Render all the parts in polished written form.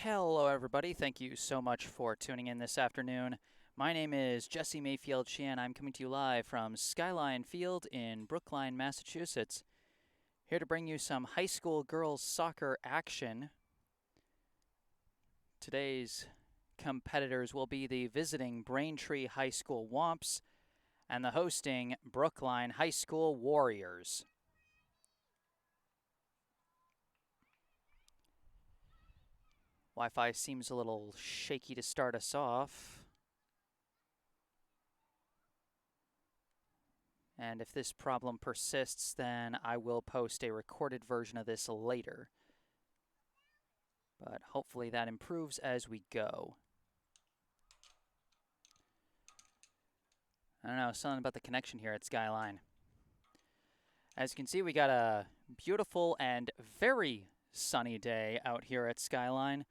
Hello, everybody. Thank you so much for tuning in this afternoon. My name is Jesse Mayfield-Sheehan. I'm coming to you live from Skyline Field in Brookline, Massachusetts. Here to bring you some high school girls soccer action. Today's competitors will be the visiting Braintree High School Womps and the hosting Brookline High School Warriors. Wi-Fi seems a little shaky to start us off. And if this problem persists, then I will post a recorded version of this later. But hopefully that improves as we go. I don't know, something about the connection here at Skyline. As you can see, we got a beautiful and very sunny day out here at Skyline.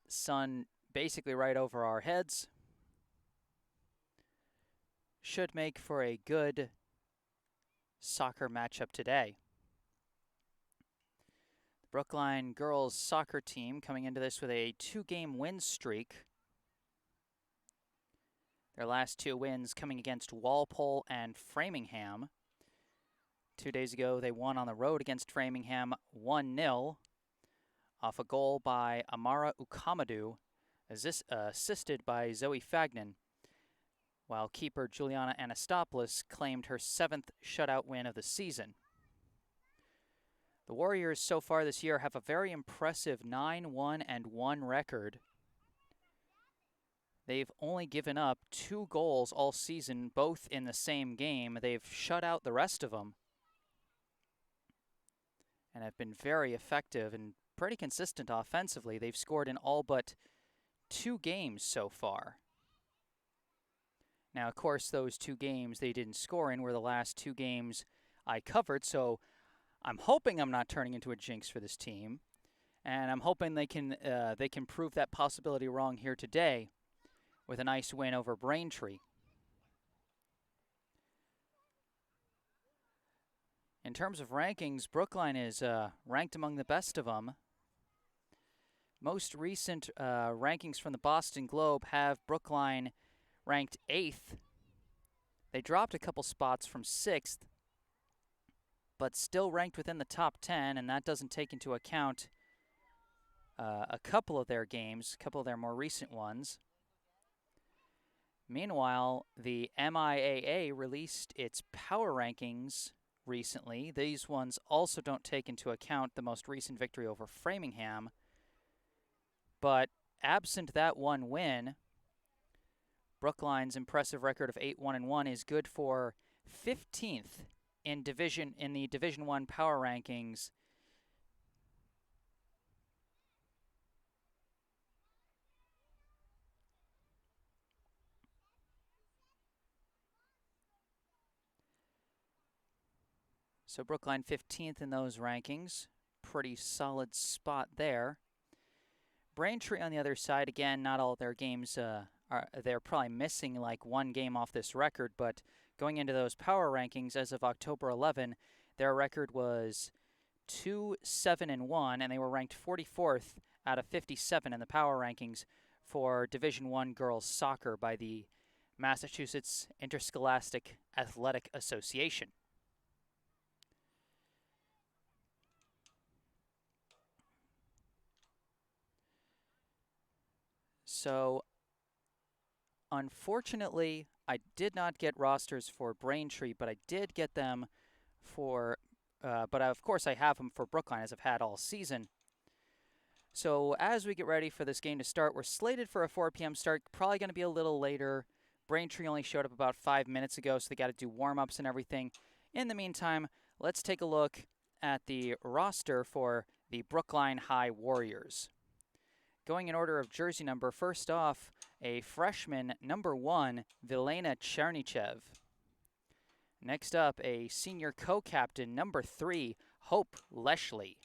Sun basically right over our heads. Should make for a good soccer matchup today. The Brookline girls soccer team coming into this with a 2-game win streak. Their last 2 wins coming against Walpole and Framingham. 2 days ago, they won on the road against Framingham 1-0 off a goal by Amara Ukamadu, assisted by Zoe Fagnan, while keeper Juliana Anastopoulos claimed her 7th shutout win of the season. The Warriors so far this year have a very impressive 9-1-1 record. They've only given up 2 goals all season, both in the same game. They've shut out the rest of them and have been very effective and pretty consistent offensively. They've scored in all but 2 games so far. Now, of course, those 2 games they didn't score in were the last 2 games I covered, so I'm hoping I'm not turning into a jinx for this team, and I'm hoping they can prove that possibility wrong here today with a nice win over Braintree. In terms of rankings, Brookline is ranked among the best of them. Most recent rankings from the Boston Globe have Brookline ranked 8th. They dropped a couple spots from 6th, but still ranked within the top 10, and that doesn't take into account a couple of their games, a couple of their more recent ones. Meanwhile, the MIAA released its power rankings recently. These ones also don't take into account the most recent victory over Framingham. But absent that one win, Brookline's impressive record of 8-1-1 is good for 15th in the Division I power rankings. So Brookline 15th in those rankings. Pretty solid spot there. Braintree on the other side, again, not all their games they're probably missing like 1 game off this record, but going into those power rankings as of October 11, their record was 2-7-1, and they were ranked 44th out of 57 in the power rankings for Division I girls soccer by the Massachusetts Interscholastic Athletic Association. So, unfortunately, I did not get rosters for Braintree, but I did get them for, but of course I have them for Brookline, as I've had all season. So as we get ready for this game to start, we're slated for a 4 p.m. start, probably going to be a little later. Braintree only showed up about 5 minutes ago, so they got to do warm-ups and everything. In the meantime, let's take a look at the roster for the Brookline High Warriors. Going in order of jersey number, first off, a freshman, number 1, Vilena Chernichev. Next up, a senior co-captain, number 3, Hope Leshley.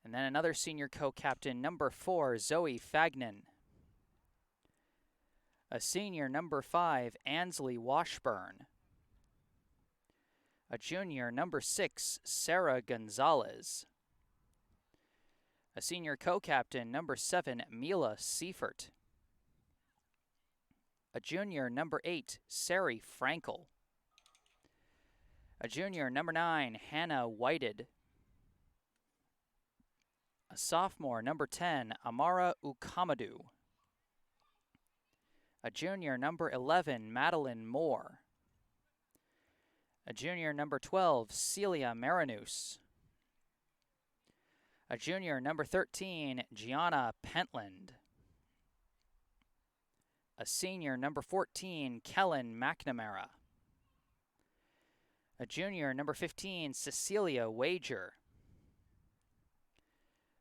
And then another senior co-captain, number 4, Zoe Fagnan. A senior, number 5, Ansley Washburn. A junior, number 6, Sarah Gonzalez. A senior co-captain, number 7, Mila Seifert. A junior, number 8, Sari Frankel. A junior, number 9, Hannah Whited. A sophomore, number 10, Amara Ukamadu. A junior, number 11, Madeline Moore. A junior, number 12, Celia Marinus. A junior, number 13, Gianna Pentland. A senior, number 14, Kellen McNamara. A junior, number 15, Cecilia Wager.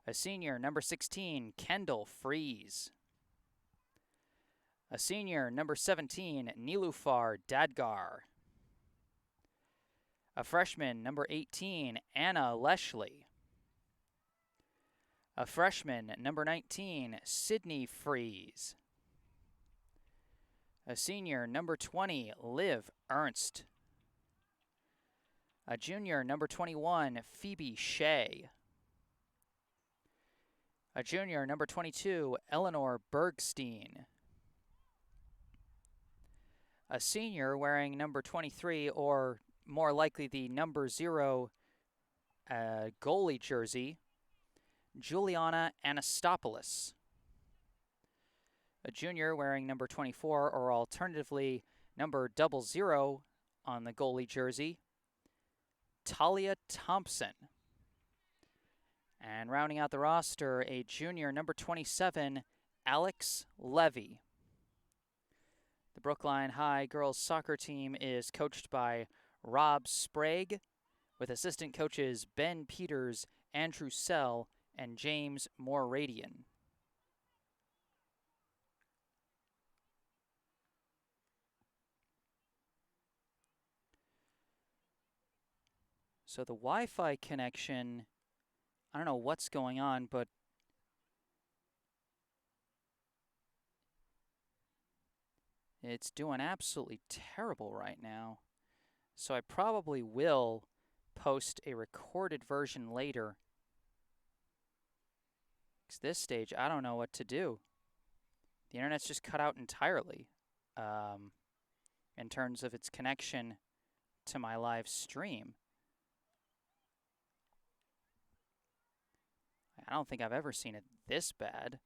A senior, number 16, Kendall Freeze. A senior, number 17, Nilufar Dadgar. A freshman, number 18, Anna Leshley. A freshman, number 19, Sydney Freeze. A senior, number 20, Liv Ernst. A junior, number 21, Phoebe Shea. A junior, number 22, Eleanor Bergstein. A senior wearing number 23, or more likely the number 0 goalie jersey, Juliana Anastopoulos. A junior wearing number 24, or alternatively number 00 on the goalie jersey, Talia Thompson. And rounding out the roster, a junior number 27, Alex Levy. The Brookline High girls soccer team is coached by Rob Sprague, with assistant coaches Ben Peters, Andrew Sell, and James Moradian. So the Wi-Fi connection, I don't know what's going on, but it's doing absolutely terrible right now. So I probably will post a recorded version later. Because this stage, I don't know what to do. The internet's just cut out entirely in terms of its connection to my live stream. I don't think I've ever seen it this bad.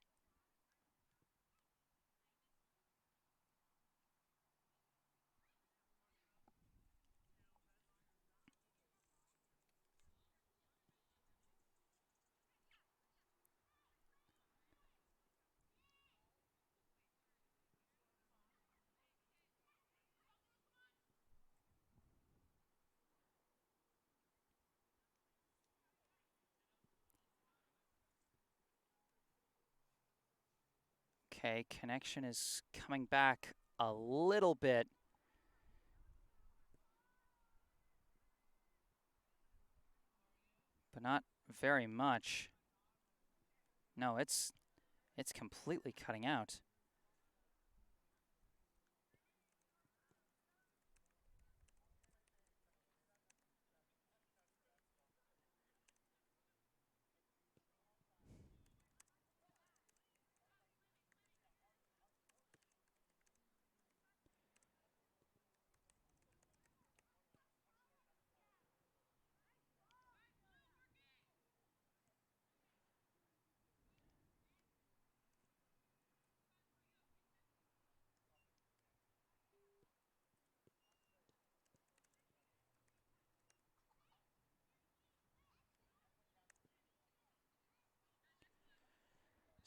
Okay, connection is coming back a little bit. But not very much. No, it's completely cutting out.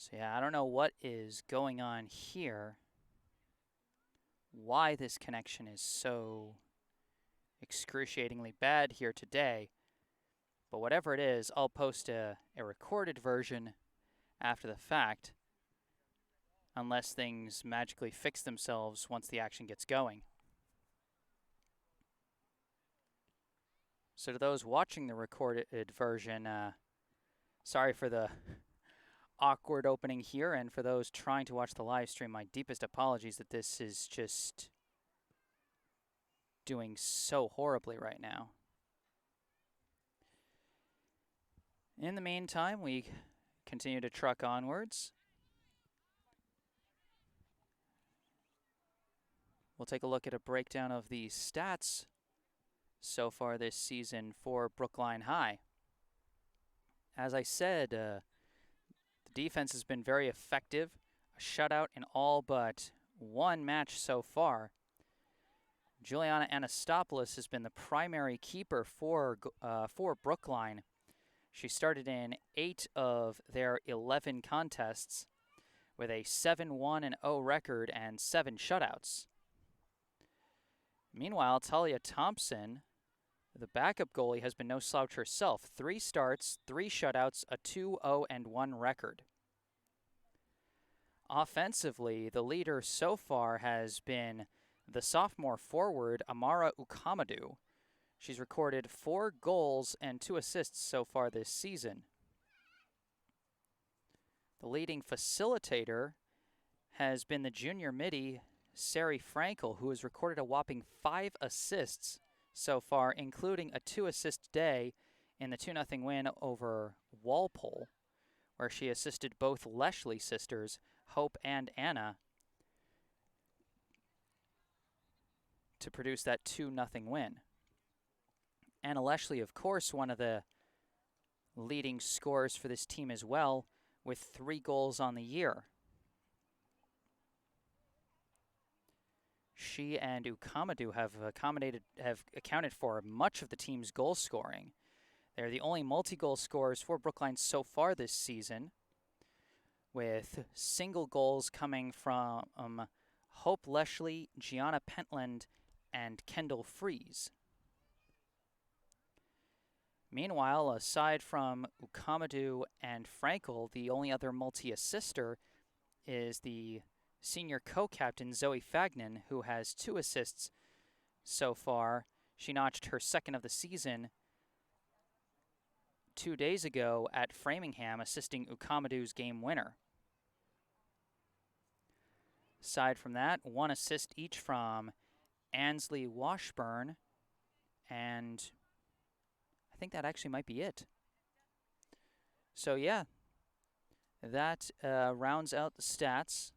So yeah, I don't know what is going on here. Why this connection is so excruciatingly bad here today. But whatever it is, I'll post a recorded version after the fact, unless things magically fix themselves once the action gets going. So to those watching the recorded version, sorry for the awkward opening here, and for those trying to watch the live stream, my deepest apologies that this is just doing so horribly right now. In the meantime, we continue to truck onwards. We'll take a look at a breakdown of the stats so far this season for Brookline High. As I said, the defense has been very effective. A shutout in all but one match so far. Juliana Anastopoulos has been the primary keeper for Brookline. She started in 8 of their 11 contests with a 7-1-0 record and 7 shutouts. Meanwhile, Talia Thompson, the backup goalie, has been no slouch herself. 3 starts, 3 shutouts, a 2-0-1 record. Offensively, the leader so far has been the sophomore forward, Amara Ukamadu. She's recorded 4 goals and 2 assists so far this season. The leading facilitator has been the junior midi, Sari Frankel, who has recorded a whopping 5 assists so far, including a 2-assist day in the 2-0 win over Walpole, where she assisted both Leshley sisters, Hope and Anna, to produce that 2-0 win. Anna Leshley, of course, one of the leading scorers for this team as well, with 3 goals on the year. She and Ukamadu have accounted for much of the team's goal scoring. They're the only multi-goal scorers for Brookline so far this season, with single goals coming from Hope Leshley, Gianna Pentland, and Kendall Fries. Meanwhile, aside from Ukamadu and Frankel, the only other multi-assister is the senior co-captain Zoe Fagnan, who has 2 assists so far. She notched her 2nd of the season 2 days ago at Framingham, assisting Ukamadu's game winner. Aside from that, 1 assist each from Ansley Washburn, and I think that actually might be it. So yeah, that rounds out the stats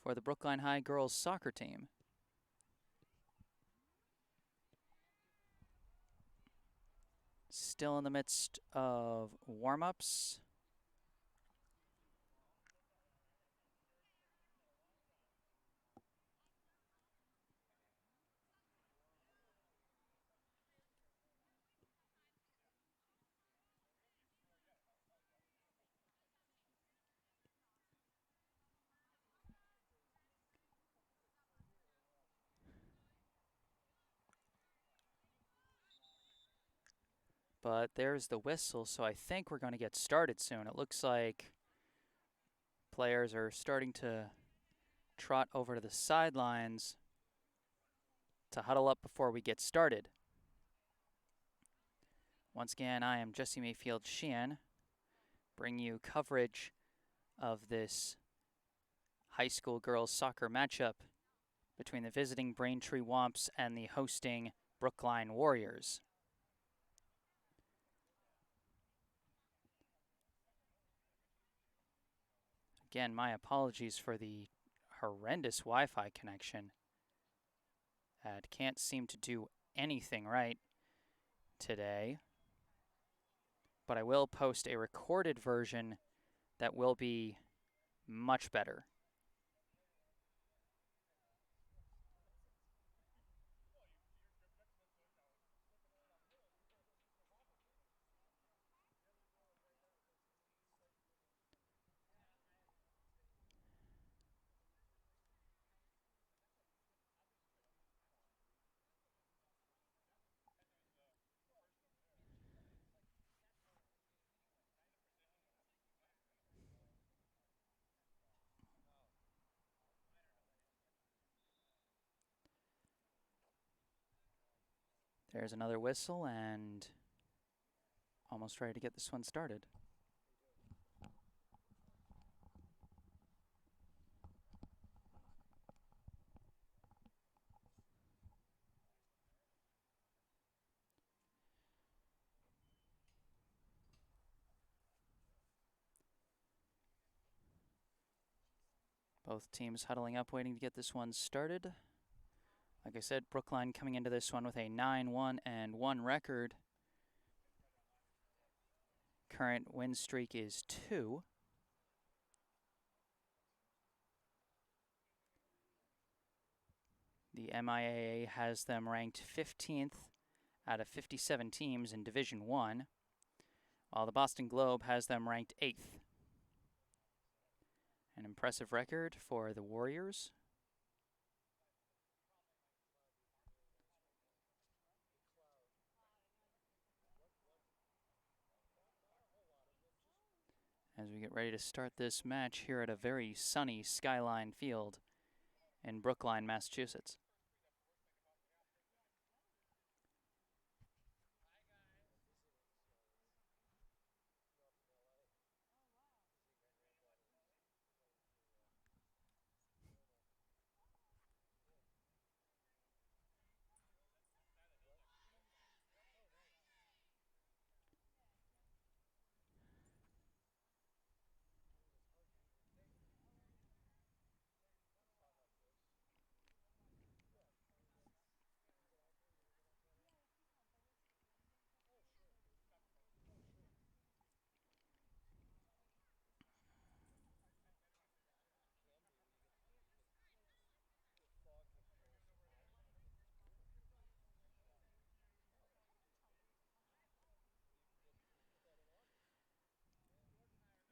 for the Brookline High girls soccer team. Still in the midst of warm-ups. But there's the whistle, so I think we're going to get started soon. It looks like players are starting to trot over to the sidelines to huddle up before we get started. Once again, I am Jesse Mayfield-Sheehan, bringing you coverage of this high school girls soccer matchup between the visiting Braintree Womps and the hosting Brookline Warriors. Again, my apologies for the horrendous Wi-Fi connection. It can't seem to do anything right today. But I will post a recorded version that will be much better. There's another whistle, and almost ready to get this one started. Both teams huddling up, waiting to get this one started. Like I said, Brookline coming into this one with a 9-1-1 record. Current win streak is 2. The MIAA has them ranked 15th out of 57 teams in Division 1, while the Boston Globe has them ranked 8th. An impressive record for the Warriors. As we get ready to start this match here at a very sunny Skyline Field in Brookline, Massachusetts.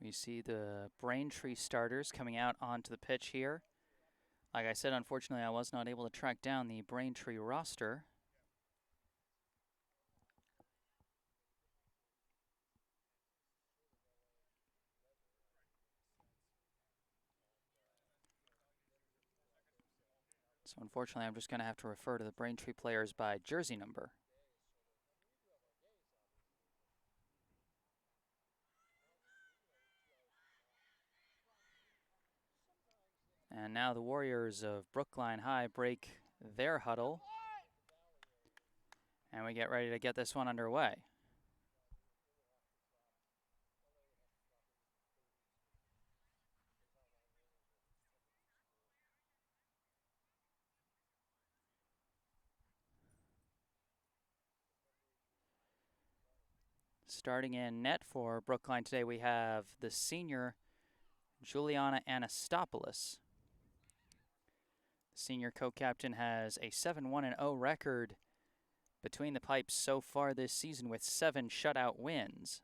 We see the Braintree starters coming out onto the pitch here. Like I said, unfortunately, I was not able to track down the Braintree roster. So unfortunately, I'm just going to have to refer to the Braintree players by jersey number. And now the Warriors of Brookline High break their huddle. And we get ready to get this one underway. Starting in net for Brookline today, we have the senior Juliana Anastopoulos. The senior co-captain has a 7-1-0 record between the pipes so far this season with 7 shutout wins.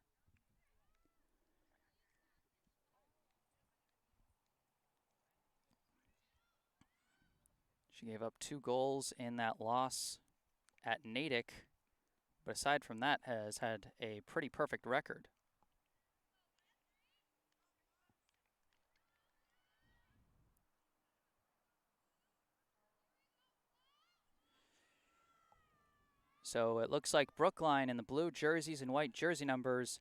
She gave up 2 goals in that loss at Natick, but aside from that has had a pretty perfect record. So it looks like Brookline in the blue jerseys and white jersey numbers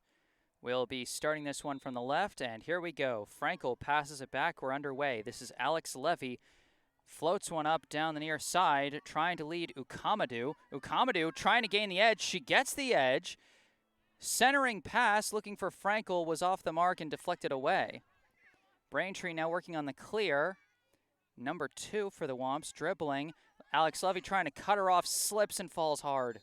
will be starting this one from the left, and here we go. Frankel passes it back. We're underway. This is Alex Levy. Floats one up down the near side, trying to lead Ukamadou. Ukamadou trying to gain the edge. She gets the edge. Centering pass, looking for Frankel, was off the mark and deflected away. Braintree now working on the clear. Number 2 for the Womps, dribbling. Alex Levy trying to cut her off, slips and falls hard.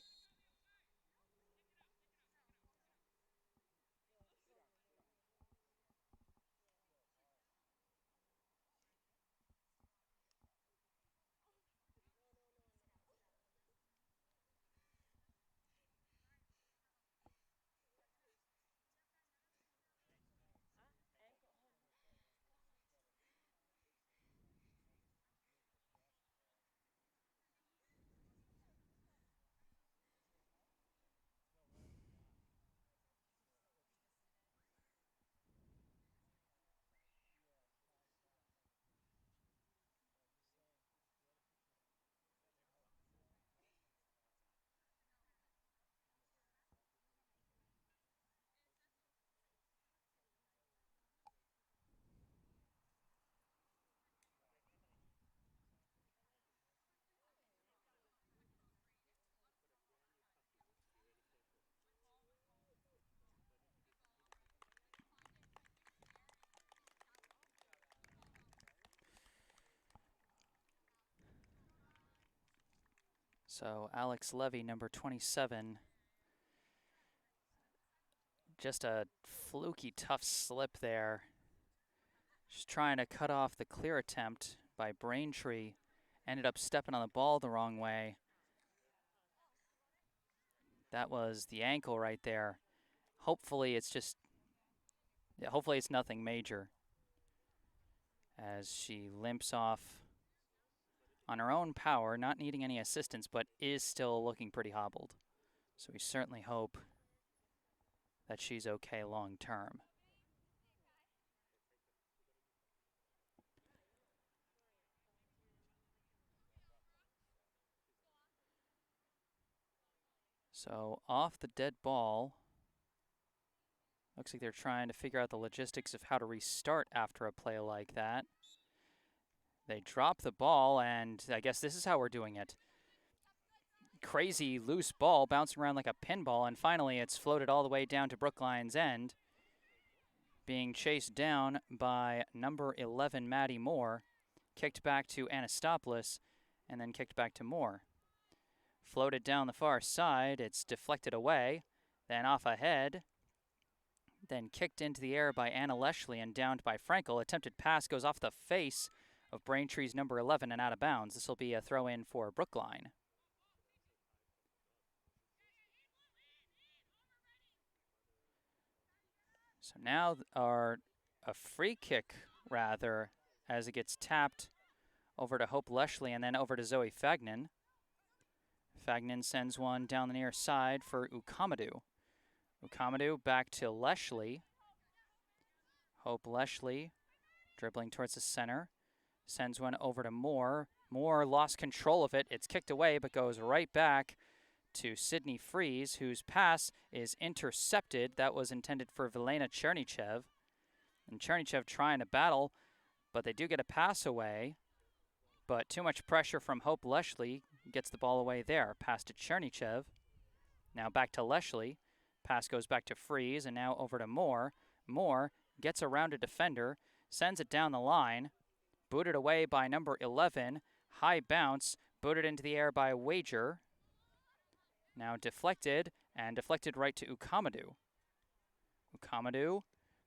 So Alex Levy, number 27. Just a fluky, tough slip there. Just trying to cut off the clear attempt by Braintree. Ended up stepping on the ball the wrong way. That was the ankle right there. Hopefully it's nothing major. As she limps off on her own power, not needing any assistance, but is still looking pretty hobbled. So we certainly hope that she's okay long term. So off the dead ball, looks like they're trying to figure out the logistics of how to restart after a play like that. They drop the ball, and I guess this is how we're doing it. Crazy loose ball bouncing around like a pinball, and finally it's floated all the way down to Brookline's end, being chased down by number 11, Maddie Moore, kicked back to Anastopoulos, and then kicked back to Moore. Floated down the far side, it's deflected away, then off ahead, then kicked into the air by Anna Leshley and downed by Frankel. Attempted pass goes off the face of Braintree's number 11 and out of bounds. This will be a throw-in for Brookline. So now a free kick, rather, as it gets tapped over to Hope Leshley and then over to Zoe Fagnan. Fagnan sends one down the near side for Ukamadou. Ukamadou back to Leshley. Hope Leshley dribbling towards the center. Sends one over to Moore. Moore lost control of it. It's kicked away, but goes right back to Sydney Freeze, whose pass is intercepted. That was intended for Velena Chernychev. And Chernychev trying to battle, but they do get a pass away. But too much pressure from Hope Leshley gets the ball away there. Pass to Chernychev. Now back to Leshley. Pass goes back to Freeze, and now over to Moore. Moore gets around a defender, sends it down the line. Booted away by number 11. High bounce, booted into the air by Wager. Now deflected, and deflected right to Ukamadou. Ukamadou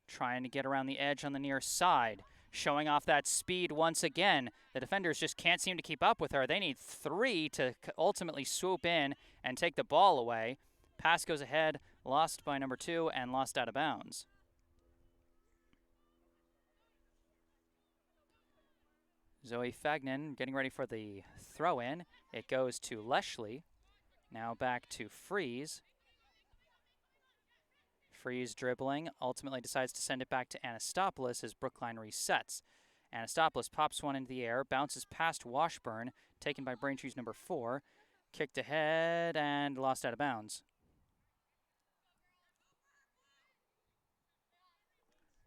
trying to get around the edge on the near side. Showing off that speed once again. The defenders just can't seem to keep up with her. They need 3 to ultimately swoop in and take the ball away. Pass goes ahead, lost by number 2, and lost out of bounds. Zoe Fagnan getting ready for the throw-in. It goes to Leshley. Now back to Freeze. Freeze dribbling, ultimately decides to send it back to Anastopoulos as Brookline resets. Anastopoulos pops one into the air, bounces past Washburn, taken by Braintree's number 4, kicked ahead and lost out of bounds.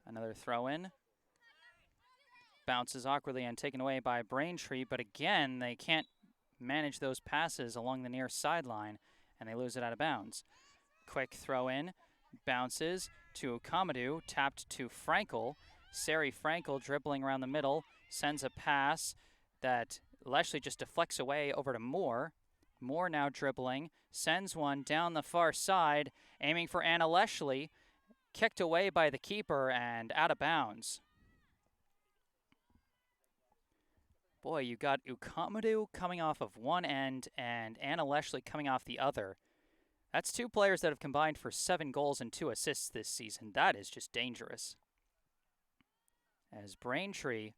Another throw-in. Bounces awkwardly and taken away by Braintree, but again, they can't manage those passes along the near sideline, and they lose it out of bounds. Quick throw-in. Bounces to Ukamadou, tapped to Frankel. Sari Frankel dribbling around the middle, sends a pass that Leshley just deflects away over to Moore. Moore now dribbling, sends one down the far side, aiming for Anna Leshley, kicked away by the keeper and out of bounds. Boy, you got Ukamadou coming off of one end and Anna Leshley coming off the other. That's 2 players that have combined for 7 goals and 2 assists this season. That is just dangerous. As Braintree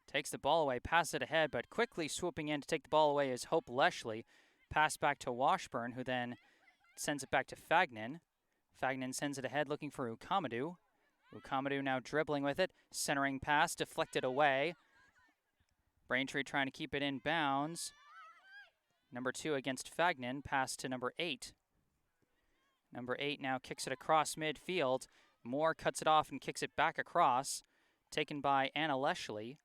takes the ball away, passes it ahead, but quickly swooping in to take the ball away is Hope Leshley. Pass back to Washburn, who then sends it back to Fagnan. Fagnan sends it ahead looking for Ukamadou. Ukamadou now dribbling with it. Centering pass, deflected away. Braintree trying to keep it in bounds. Number 2 against Fagnan, pass to number 8. Number 8 now kicks it across midfield. Moore cuts it off and kicks it back across. Taken by Anna Leshley.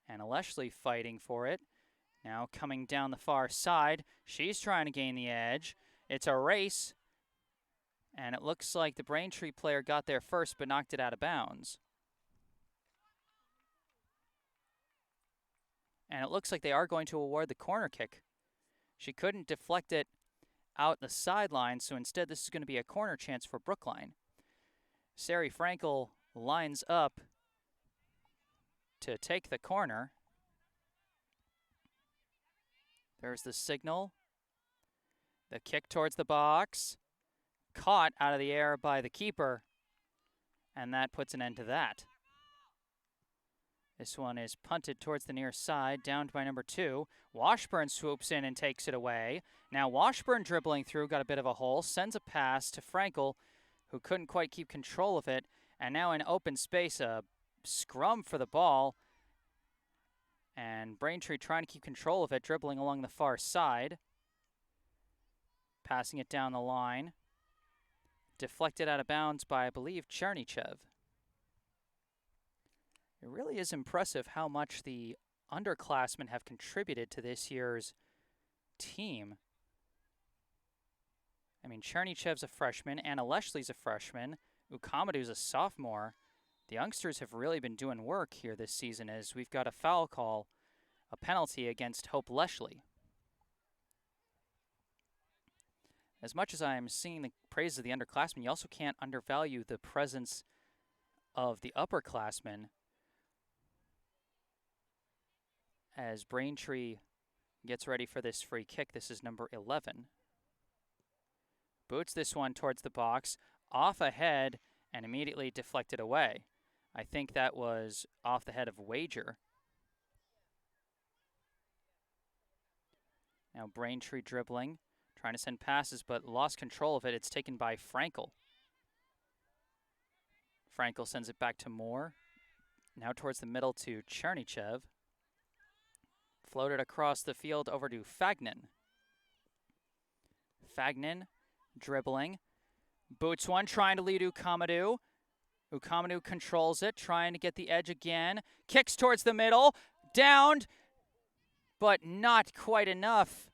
Anna Leshley fighting for it. Now coming down the far side. She's trying to gain the edge. It's a race. And it looks like the Braintree player got there first but knocked it out of bounds. And it looks like they are going to award the corner kick She couldn't deflect it out the sideline, so instead this is going to be a corner chance for Brookline. Sari Frankel lines up to take the corner. There's the signal. The kick towards the box. Caught out of the air by the keeper. And that puts an end to that. This one is punted towards the near side, downed by number 2. Washburn swoops in and takes it away. Now Washburn dribbling through, got a bit of a hole, sends a pass to Frankel, who couldn't quite keep control of it. And now in open space, a scrum for the ball. And Braintree trying to keep control of it, dribbling along the far side. Passing it down the line. Deflected out of bounds by, I believe, Chernychev. It really is impressive how much the underclassmen have contributed to this year's team. I mean, Chernychev's a freshman, Anna Leshley's a freshman, Ukamadu's a sophomore. The youngsters have really been doing work here this season as we've got a foul call, a penalty against Hope Leshley. As much as I'm seeing the praise of the underclassmen, you also can't undervalue the presence of the upperclassmen as Braintree gets ready for this free kick. This is number 11. Boots this one towards the box, off ahead, and immediately deflected away. I think that was off the head of Wager. Now Braintree dribbling. Trying to send passes, but lost control of it. It's taken by Frankel. Frankel sends it back to Moore. Now towards the middle to Chernychev. Floated across the field over to Fagnan. Fagnan dribbling. Boots one, trying to lead Ukamadu. Ukamadu controls it, trying to get the edge again. Kicks towards the middle. Downed, but not quite enough.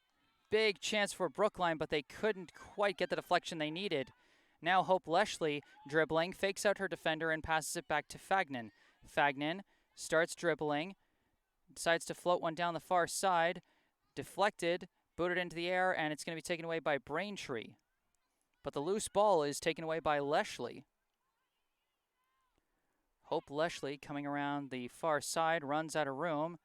Big chance for Brookline, but they couldn't quite get the deflection they needed. Now Hope Leshley dribbling, fakes out her defender and passes it back to Fagnan. Fagnan starts dribbling, decides to float one down the far side, deflected, booted into the air, and it's going to be taken away by Braintree. But the loose ball is taken away by Leshley. Hope Leshley coming around the far side, runs out of room,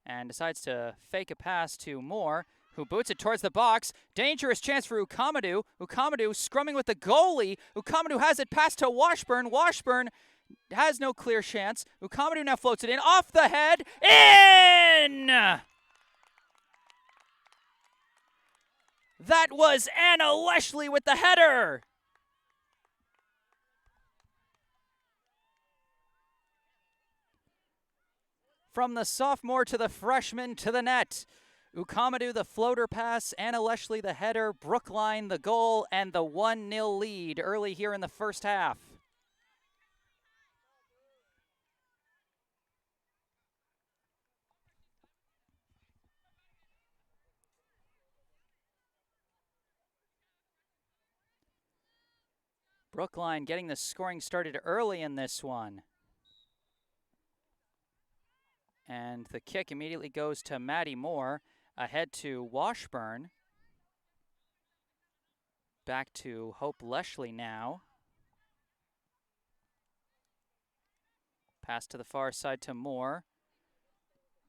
and decides to fake a pass to Moore, who boots it towards the box. Dangerous chance for Ukamadu. Ukamadu scrumming with the goalie. Ukamadu has it passed to Washburn. Washburn has no clear chance. Ukamadu now floats it in. Off the head. In! That was Anna Leshley with the header. From the sophomore to the freshman to the net. Ukamadu the floater pass, Anna Leshley the header, Brookline the goal, and the 1-0 lead early here in the first half. Brookline getting the scoring started early in this one. And the kick immediately goes to Maddie Moore, ahead to Washburn. Back to Hope Leshley now. Pass to the far side to Moore.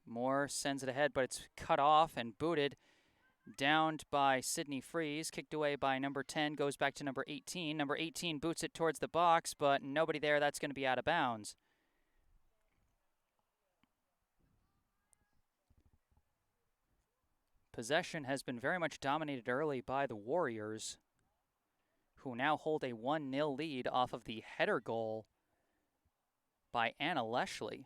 Moore sends it ahead, but it's cut off and booted. Downed by Sydney Freeze, kicked away by number 10, goes back to number 18. Number 18 boots it towards the box, but nobody there. That's going to be out of bounds. Possession has been very much dominated early by the Warriors, who now hold a 1-0 lead off of the header goal by Anna Leshley.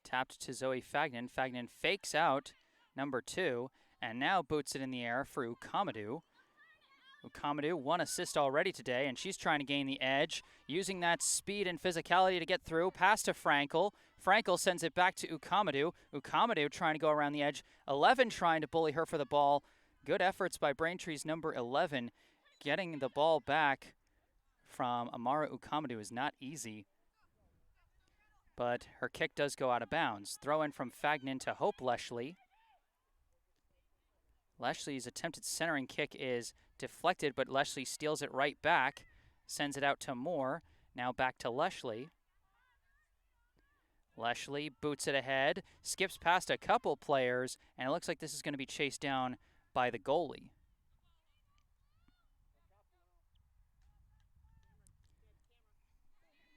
Tapped to Zoe Fagnan. Fagnan fakes out number 2 and now boots it in the air for Ukamadu. Ukamadu, 1 assist already today, and she's trying to gain the edge, using that speed and physicality to get through. Pass to Frankel. Frankel sends it back to Ukamadu. Ukamadu trying to go around the edge. 11 trying to bully her for the ball. Good efforts by Braintree's number 11. Getting the ball back from Amara Ukamadu is not easy. but her kick does go out of bounds. Throw in from Fagnan to Hope Leshley. Leshley's attempted centering kick is deflected, but Leshley steals it right back, sends it out to Moore. Now back to Leshley. Leshley boots it ahead, skips past a couple players, and it looks like this is going to be chased down by the goalie.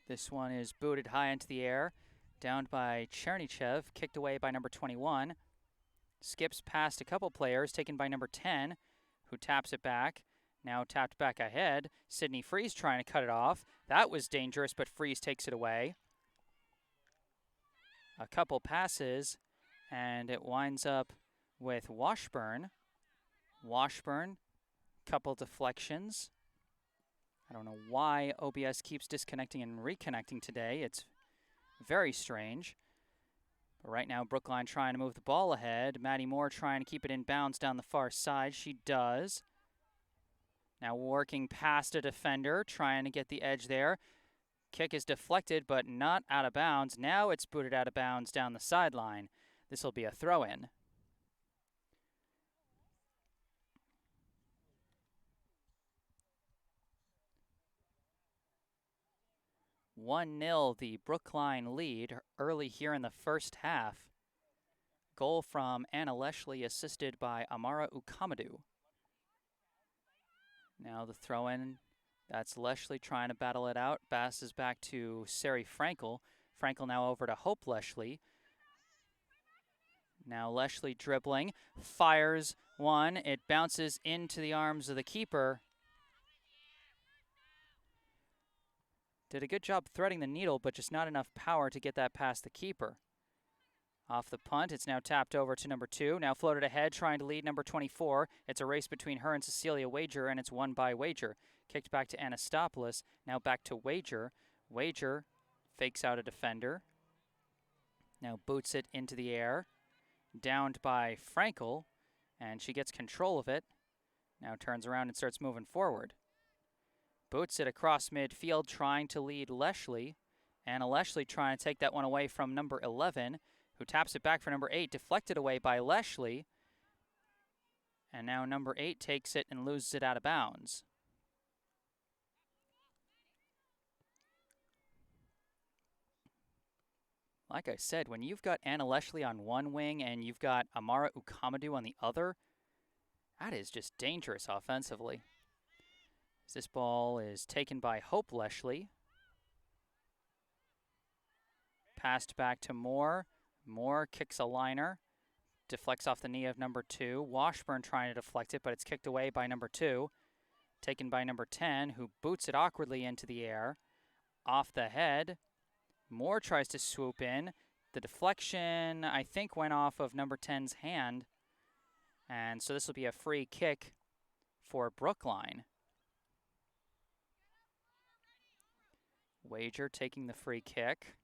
This one is booted high into the air, downed by Chernychev, kicked away by number 21. Skips past a couple players, taken by number 10, who taps it back. Now tapped back ahead. Sydney Freeze trying to cut it off. That was dangerous, but Freeze takes it away. A couple passes, and it winds up with Washburn. Washburn, couple deflections. I don't know why OBS keeps disconnecting and reconnecting today. It's very strange. But right now, Brookline trying to move the ball ahead. Maddie Moore trying to keep it in bounds down the far side. She does. Now working past a defender, trying to get the edge there. Kick is deflected, but not out of bounds. Now it's booted out of bounds down the sideline. This will be a throw-in. (1-0) the Brookline lead early here in the first half. Goal from Anna Leshley, assisted by Amara Ukamadu. Now the throw-in. That's Leshley trying to battle it out. Passes back to Sari Frankel. Frankel now over to Hope Leshley. Now Leshley dribbling. Fires one. It bounces into the arms of the keeper. Did a good job threading the needle, but just not enough power to get that past the keeper. Off the punt, it's now tapped over to number 2. Now floated ahead, trying to lead number 24. It's a race between her and Cecilia Wager, and it's won by Wager. Kicked back to Anastopoulos, now back to Wager. Wager fakes out a defender. Now boots it into the air. Downed by Frankel, and she gets control of it. Now turns around and starts moving forward. Boots it across midfield, trying to lead Leshley. Anna Leshley trying to take that one away from number 11, who taps it back for number 8, deflected away by Leshley. And now number 8 takes it and loses it out of bounds. Like I said, when you've got Anna Leshley on one wing and you've got Amara Ukamadu on the other, that is just dangerous offensively. This ball is taken by Hope Leshley. Passed back to Moore. Moore kicks a liner. Deflects off the knee of number 2. Washburn trying to deflect it, but it's kicked away by number 2. Taken by number 10, who boots it awkwardly into the air. Off the head. Moore tries to swoop in. The deflection, I think, went off of number 10's hand. And so this will be a free kick for Brookline. Wager taking the free kick.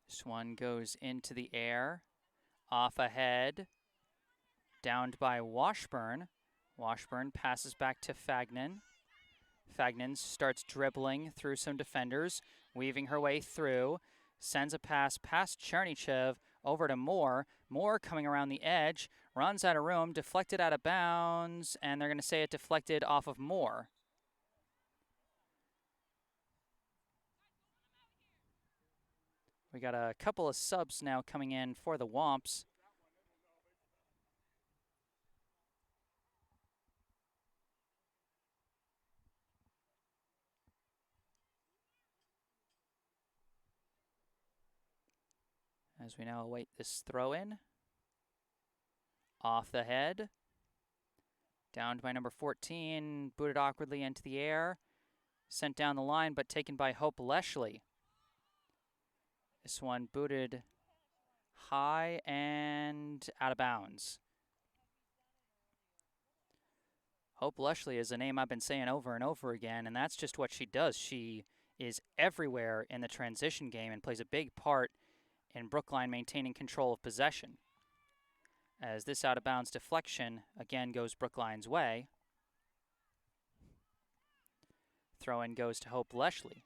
This one goes into the air. Off ahead. Downed by Washburn. Washburn passes back to Fagnan. Fagnan starts dribbling through some defenders, weaving her way through. Sends a pass past Chernychev over to Moore. Moore coming around the edge. Runs out of room. Deflected out of bounds. And they're going to say it deflected off of Moore. We got a couple of subs now coming in for the Womps. As we now await this throw-in. Off the head. Downed by number 14. Booted awkwardly into the air. Sent down the line, but taken by Hope Leshley. This one booted high and out of bounds. Hope Leshley is a name I've been saying over and over again, and that's just what she does. She is everywhere in the transition game and plays a big part in Brookline maintaining control of possession. As this out of bounds deflection again goes Brookline's way. Throw-in goes to Hope Leshley.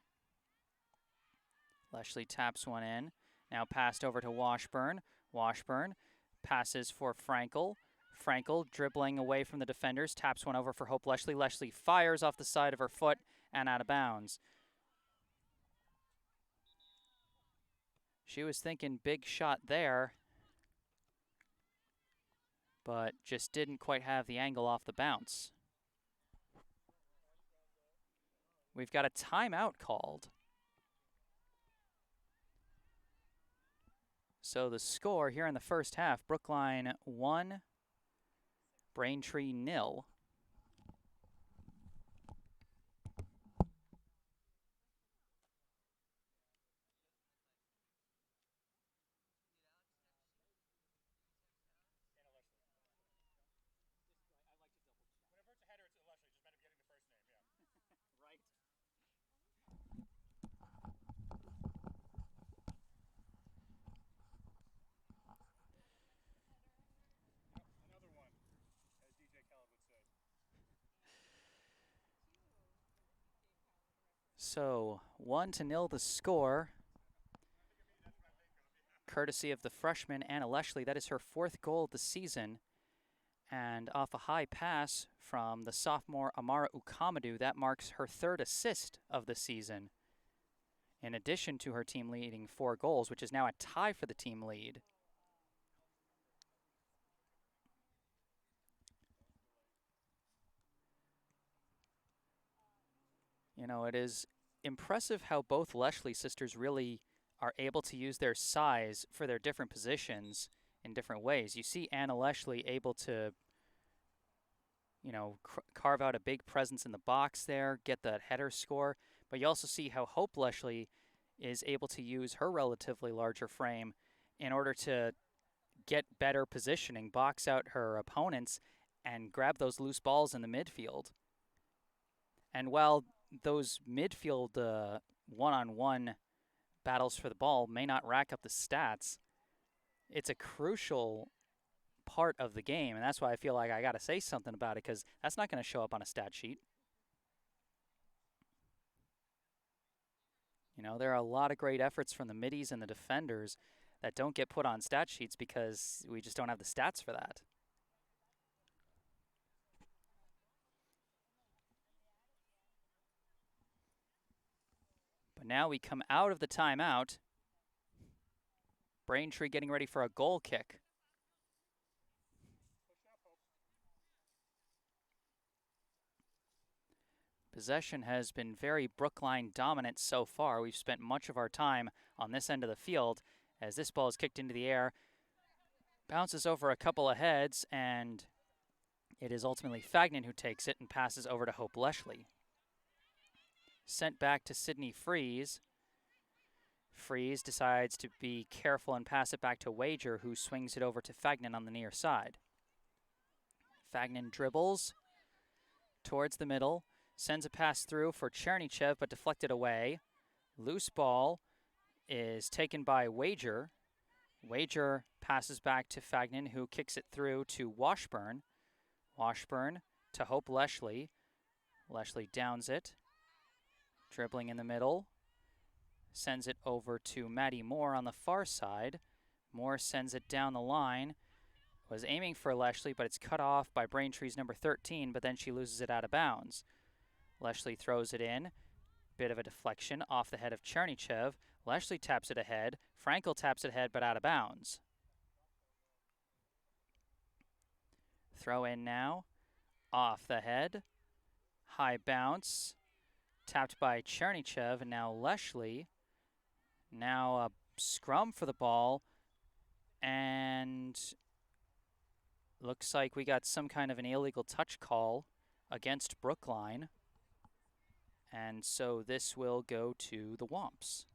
Leslie taps one in. Now passed over to Washburn. Washburn passes for Frankel. Frankel dribbling away from the defenders, taps one over for Hope Leslie. Leslie fires off the side of her foot and out of bounds. She was thinking big shot there, but just didn't quite have the angle off the bounce. We've got a timeout called. So the score here in the first half, Brookline 1, Braintree 0. So 1-0 the score, courtesy of the freshman Anna Leslie. That is her 4th goal of the season. And off a high pass from the sophomore Amara Ukamadu, that marks her 3rd assist of the season, in addition to her team leading 4 goals, which is now a tie for the team lead. You know, it is impressive how both Leslie sisters really are able to use their size for their different positions in different ways. You see Anna Leslie able to, you know, carve out a big presence in the box there, get that header score, but you also see how Hope Leslie is able to use her relatively larger frame in order to get better positioning, box out her opponents, and grab those loose balls in the midfield. And while those midfield one-on-one battles for the ball may not rack up the stats, it's a crucial part of the game, and that's why I feel like I got to say something about it, because that's not going to show up on a stat sheet. You know, there are a lot of great efforts from the middies and the defenders that don't get put on stat sheets because we just don't have the stats for that. But now we come out of the timeout. Braintree getting ready for a goal kick. Possession has been very Brookline dominant so far. We've spent much of our time on this end of the field as this ball is kicked into the air, bounces over a couple of heads, and it is ultimately Fagnan who takes it and passes over to Hope Leslie. Sent back to Sydney Freeze. Freeze decides to be careful and pass it back to Wager, who swings it over to Fagnan on the near side. Fagnan dribbles towards the middle, sends a pass through for Chernychev, but deflected away. Loose ball is taken by Wager. Wager passes back to Fagnan, who kicks it through to Washburn. Washburn to Hope Leslie. Leslie downs it. Dribbling in the middle. Sends it over to Maddie Moore on the far side. Moore sends it down the line. Was aiming for Leslie, but it's cut off by Braintree's number 13, but then she loses it out of bounds. Leslie throws it in. Bit of a deflection off the head of Chernychev. Leslie taps it ahead. Frankel taps it ahead, but out of bounds. Throw in now. Off the head. High bounce. Tapped by Chernychev, and now Leslie. Now a scrum for the ball, and looks like we got some kind of an illegal touch call against Brookline, and so this will go to the Womps.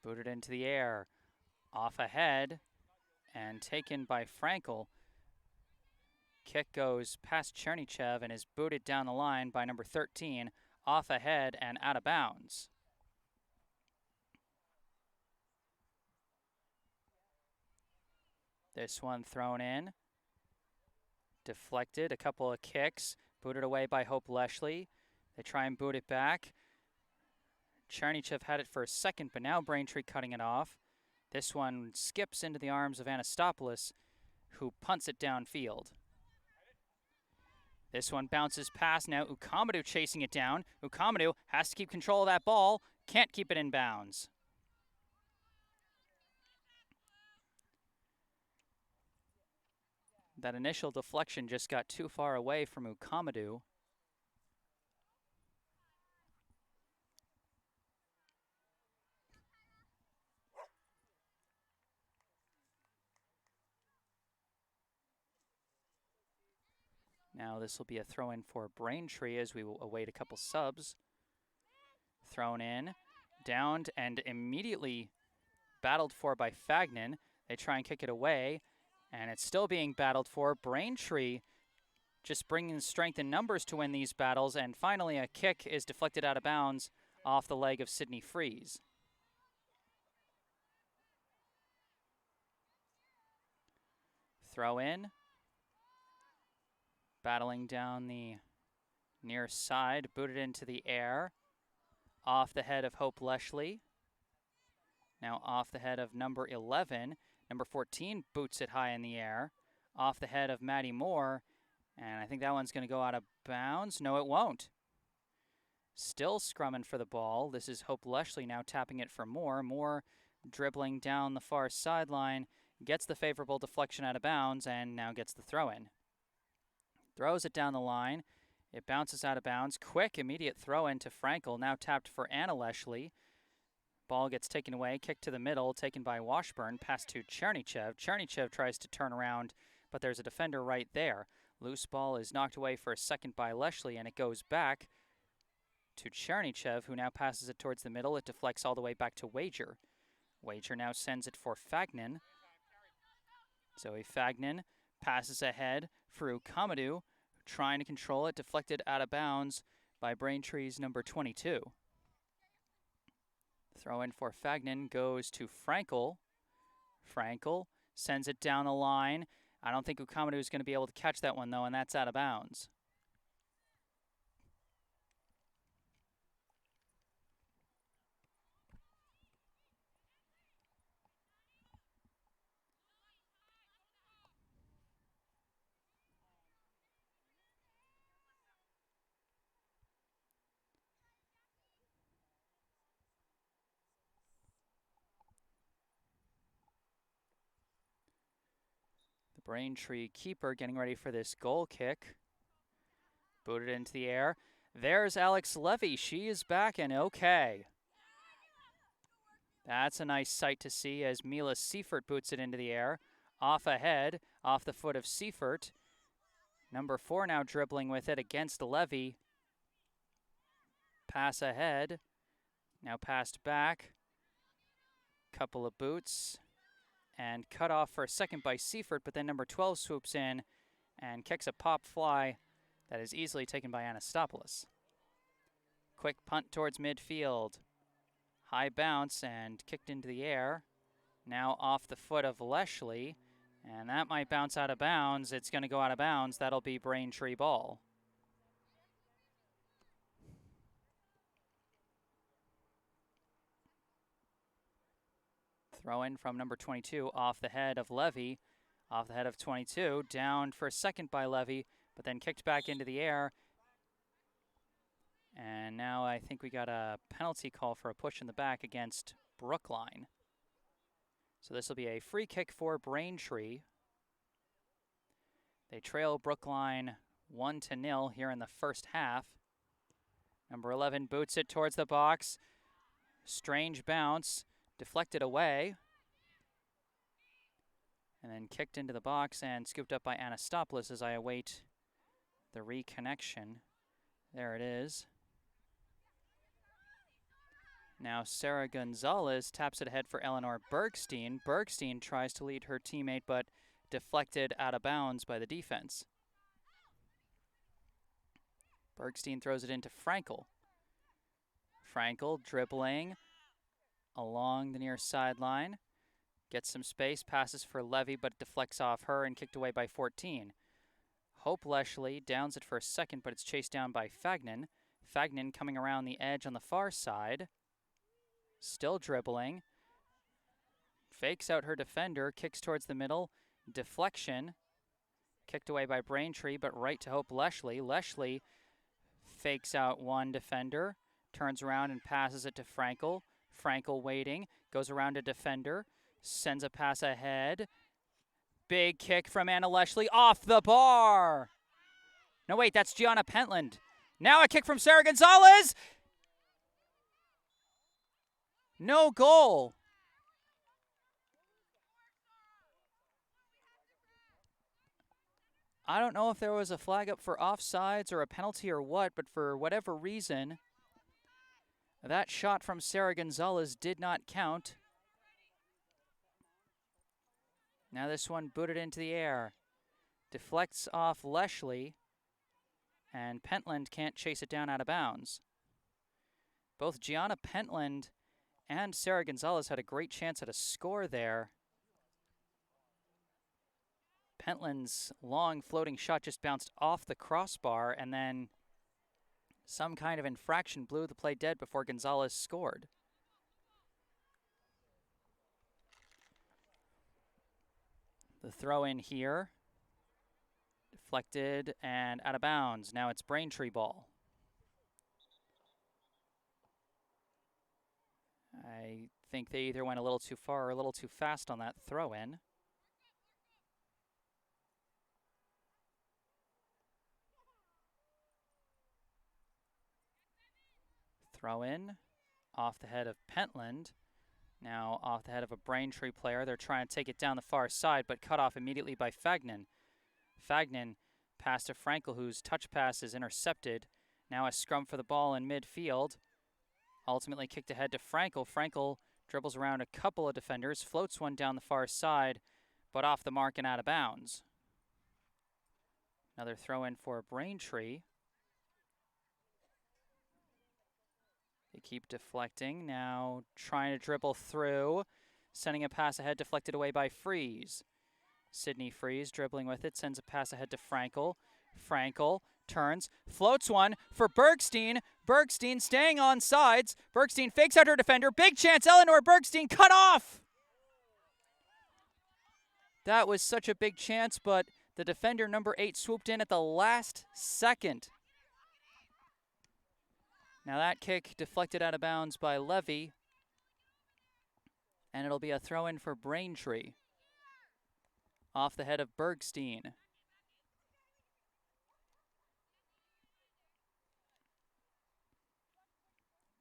Booted into the air, off ahead, and taken by Frankel. Kick goes past Chernychev and is booted down the line by number 13, off ahead and out of bounds. This one thrown in. Deflected, a couple of kicks, booted away by Hope Leshley. They try and boot it back. Chernychev had it for a second, but now Braintree cutting it off. This one skips into the arms of Anastopoulos, who punts it downfield. This one bounces past now. Ukamadou chasing it down. Ukamadou has to keep control of that ball. Can't keep it in bounds. That initial deflection just got too far away from Ukamadou. Now this will be a throw-in for Braintree as we will await a couple subs. Thrown in, downed, and immediately battled for by Fagnan. They try and kick it away, and it's still being battled for. Braintree just bringing strength in numbers to win these battles, and finally a kick is deflected out of bounds off the leg of Sidney Freeze. Throw in. Battling down the near side, booted into the air. Off the head of Hope Leshley. Now off the head of number 11. Number 14 boots it high in the air. Off the head of Maddie Moore. And I think that one's going to go out of bounds. No, it won't. Still scrumming for the ball. This is Hope Leshley now tapping it for Moore. Moore dribbling down the far sideline. Gets the favorable deflection out of bounds and now gets the throw in. Throws it down the line. It bounces out of bounds. Quick, immediate throw in to Frankel. Now tapped for Anna Leshley. Ball gets taken away. Kick to the middle. Taken by Washburn. Pass to Chernychev. Chernychev tries to turn around, but there's a defender right there. Loose ball is knocked away for a second by Leshley, and it goes back to Chernychev, who now passes it towards the middle. It deflects all the way back to Wager. Wager now sends it for Fagnan. Zoe Fagnan passes ahead for Ukamadou, trying to control it, deflected out of bounds by Braintree's number 22. Throw in for Fagnan goes to Frankel. Frankel sends it down the line. I don't think Ukamadou is going to be able to catch that one, though, and that's out of bounds. Braintree keeper getting ready for this goal kick. Booted into the air. There's Alex Levy. She is back and okay. That's a nice sight to see as Mila Seifert boots it into the air. Off ahead, off the foot of Seifert. Number 4 now dribbling with it against Levy. Pass ahead. Now passed back. Couple of boots. And cut off for a second by Seifert, but then number 12 swoops in and kicks a pop fly that is easily taken by Anastopoulos. Quick punt towards midfield. High bounce and kicked into the air. Now off the foot of Leshley, and that might bounce out of bounds. It's going to go out of bounds. That'll be Braintree ball. Throw in from number 22 off the head of Levy, off the head of 22, down for a second by Levy, but then kicked back into the air. And now I think we got a penalty call for a push in the back against Brookline. So this will be a free kick for Braintree. They trail Brookline 1-0 here in the first half. Number 11 boots it towards the box. Strange bounce. Deflected away, and then kicked into the box and scooped up by Anastopoulos as I await the reconnection. There it is. Now Sarah Gonzalez taps it ahead for Eleanor Bergstein. Bergstein tries to lead her teammate, but deflected out of bounds by the defense. Bergstein throws it into Frankel. Frankel dribbling along the near sideline, gets some space, passes for Levy, but deflects off her and kicked away by 14. Hope Leshley downs it for a second, but it's chased down by Fagnan. Fagnan coming around the edge on the far side. Still dribbling. Fakes out her defender, kicks towards the middle. Deflection. Kicked away by Braintree, but right to Hope Leshley. Leshley fakes out one defender, turns around and passes it to Frankel. Frankel waiting, goes around a defender, sends a pass ahead. Big kick from Anna Leshley off the bar. No, wait, that's Gianna Pentland. Now a kick from Sarah Gonzalez. No goal. I don't know if there was a flag up for offsides or a penalty or what, but for whatever reason, that shot from Sarah Gonzalez did not count. Now this one booted into the air. Deflects off Leshley, and Pentland can't chase it down out of bounds. Both Gianna Pentland and Sarah Gonzalez had a great chance at a score there. Pentland's long floating shot just bounced off the crossbar, and then some kind of infraction blew the play dead before Gonzalez scored. The throw in here. Deflected and out of bounds. Now it's Braintree ball. I think they either went a little too far or a little too fast on that throw in. Throw in off the head of Pentland. Now off the head of a Braintree player. They're trying to take it down the far side, but cut off immediately by Fagnan. Fagnan pass to Frankel, whose touch pass is intercepted. Now a scrum for the ball in midfield. Ultimately kicked ahead to Frankel. Frankel dribbles around a couple of defenders, floats one down the far side, but off the mark and out of bounds. Another throw in for Braintree. They keep deflecting, now trying to dribble through, sending a pass ahead, deflected away by Freeze. Sydney Freeze dribbling with it, sends a pass ahead to Frankel. Frankel turns, floats one for Bergstein. Bergstein staying on sides. Bergstein fakes out her defender. Big chance, Eleanor Bergstein cut off! That was such a big chance, but the defender, number 8, swooped in at the last second. Now that kick deflected out of bounds by Levy, and it'll be a throw-in for Braintree off the head of Bergstein.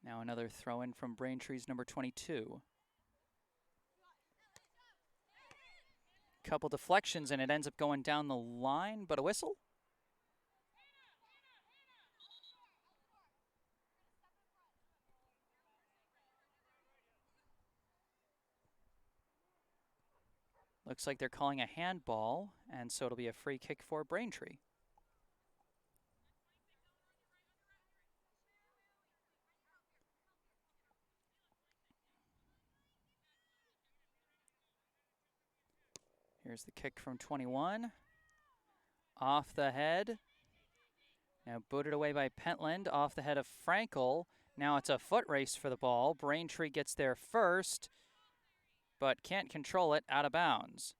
Now another throw-in from Braintree's number 22. Couple deflections, and it ends up going down the line, but a whistle? Looks like they're calling a handball, and so it'll be a free kick for Braintree. Here's the kick from 21. Off the head. Now booted away by Pentland, off the head of Frankel. Now it's a foot race for the ball. Braintree gets there first, but can't control it, out of bounds.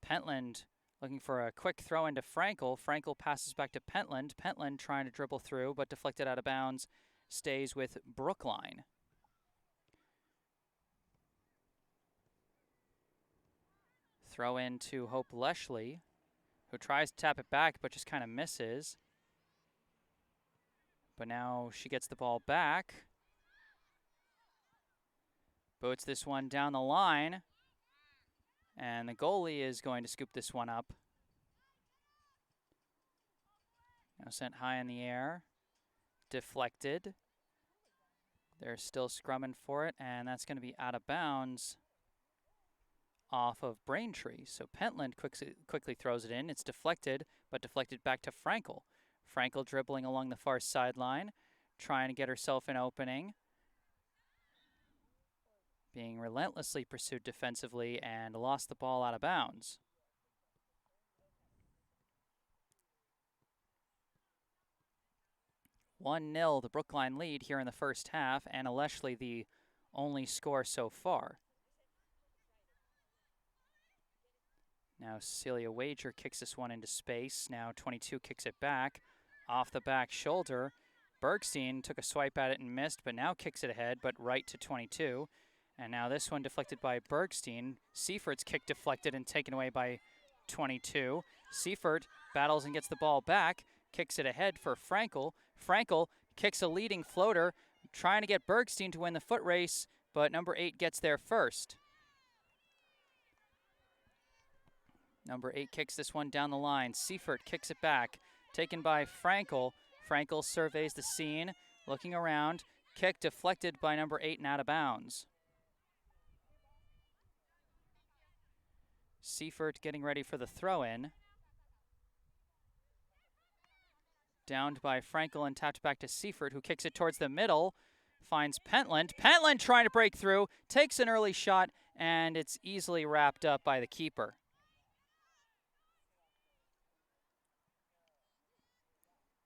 Pentland looking for a quick throw into Frankel. Frankel passes back to Pentland. Pentland trying to dribble through, but deflected out of bounds. Stays with Brookline. Throw in to Hope Leshley, who tries to tap it back, but just kind of misses. But now she gets the ball back. Boots this one down the line. And the goalie is going to scoop this one up. Now sent high in the air. Deflected. They're still scrumming for it, and that's going to be out of bounds off of Braintree. So Pentland quickly throws it in. It's deflected, but deflected back to Frankel. Frankel dribbling along the far sideline, trying to get herself an opening. Being relentlessly pursued defensively and lost the ball out of bounds. 1-0 the Brookline lead here in the first half, and Leslie the only score so far. Now Cecilia Wager kicks this one into space. Now 22 kicks it back. Off the back shoulder. Bergstein took a swipe at it and missed, but now kicks it ahead, but right to 22. And now this one deflected by Bergstein. Seifert's kick deflected and taken away by 22. Seifert battles and gets the ball back. Kicks it ahead for Frankel. Frankel kicks a leading floater, trying to get Bergstein to win the foot race, but number 8 gets there first. Number 8 kicks this one down the line. Seifert kicks it back, taken by Frankel. Frankel surveys the scene, looking around. Kick deflected by number 8 and out of bounds. Seifert getting ready for the throw-in. Downed by Frankel and tapped back to Seifert, who kicks it towards the middle. Finds Pentland. Pentland trying to break through, takes an early shot, and it's easily wrapped up by the keeper.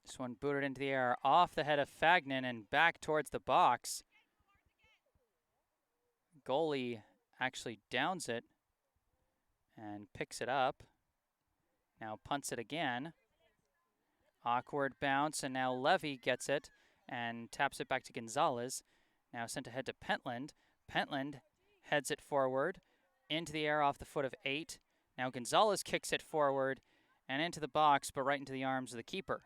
This one booted into the air off the head of Fagnan and back towards the box. Goalie actually downs it and picks it up. Now punts it again. Awkward bounce, and now Levy gets it and taps it back to Gonzalez. Now sent ahead to Pentland. Pentland heads it forward into the air off the foot of 8. Now Gonzalez kicks it forward and into the box, but right into the arms of the keeper.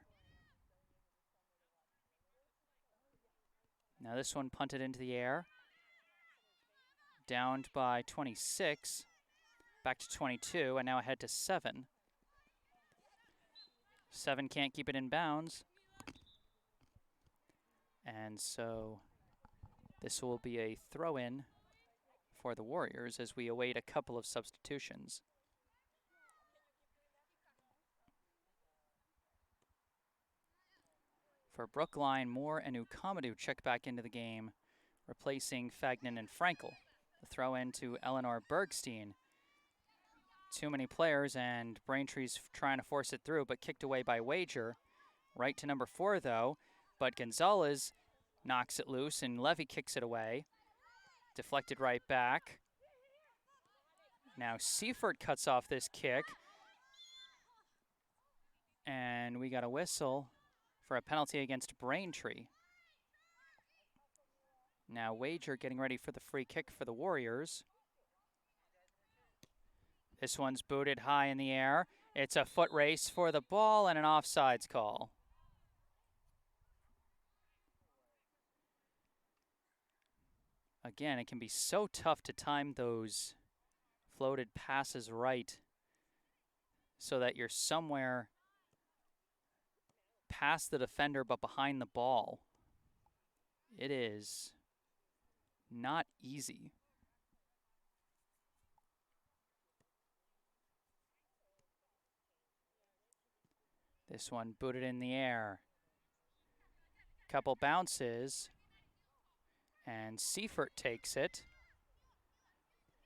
Now this one punted into the air. Downed by 26. Back to 22, and now ahead to 7. 7 can't keep it in bounds. And so this will be a throw-in for the Warriors as we await a couple of substitutions. For Brookline, Moore and Ukamadu check back into the game, replacing Fagnan and Frankel. The throw-in to Eleanor Bergstein. Too many players, and Braintree's trying to force it through, but kicked away by Wager. Right to number 4, though, but Gonzalez knocks it loose, and Levy kicks it away. Deflected right back. Now Seifert cuts off this kick, and we got a whistle for a penalty against Braintree. Now Wager getting ready for the free kick for the Warriors. This one's booted high in the air. It's a foot race for the ball and an offsides call. Again, it can be so tough to time those floated passes right so that you're somewhere past the defender but behind the ball. It is not easy. This one booted in the air. Couple bounces, and Seifert takes it.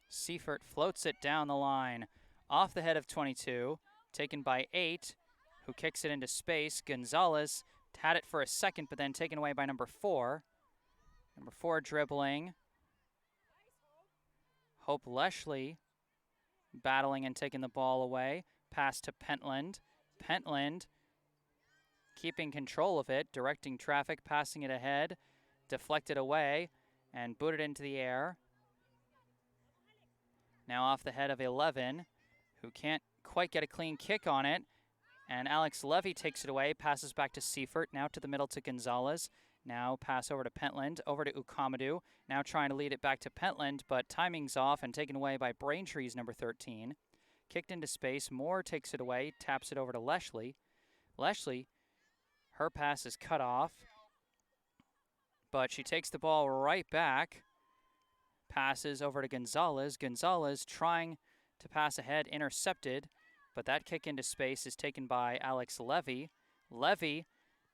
Seifert floats it down the line, off the head of 22, taken by 8, who kicks it into space. Gonzalez had it for a second, but then taken away by number 4. Number 4 dribbling. Hope Leslie battling and taking the ball away. Pass to Pentland. Pentland keeping control of it, directing traffic, passing it ahead, deflected away, and booted into the air. Now off the head of 11, who can't quite get a clean kick on it, and Alex Levy takes it away, passes back to Seifert, now to the middle to Gonzalez, now pass over to Pentland, over to Ukamadu, now trying to lead it back to Pentland, but timing's off and taken away by Braintree's number 13. Kicked into space, Moore takes it away, taps it over to Leslie. Leslie, her pass is cut off, but she takes the ball right back, passes over to Gonzalez. Gonzalez trying to pass ahead, intercepted, but that kick into space is taken by Alex Levy. Levy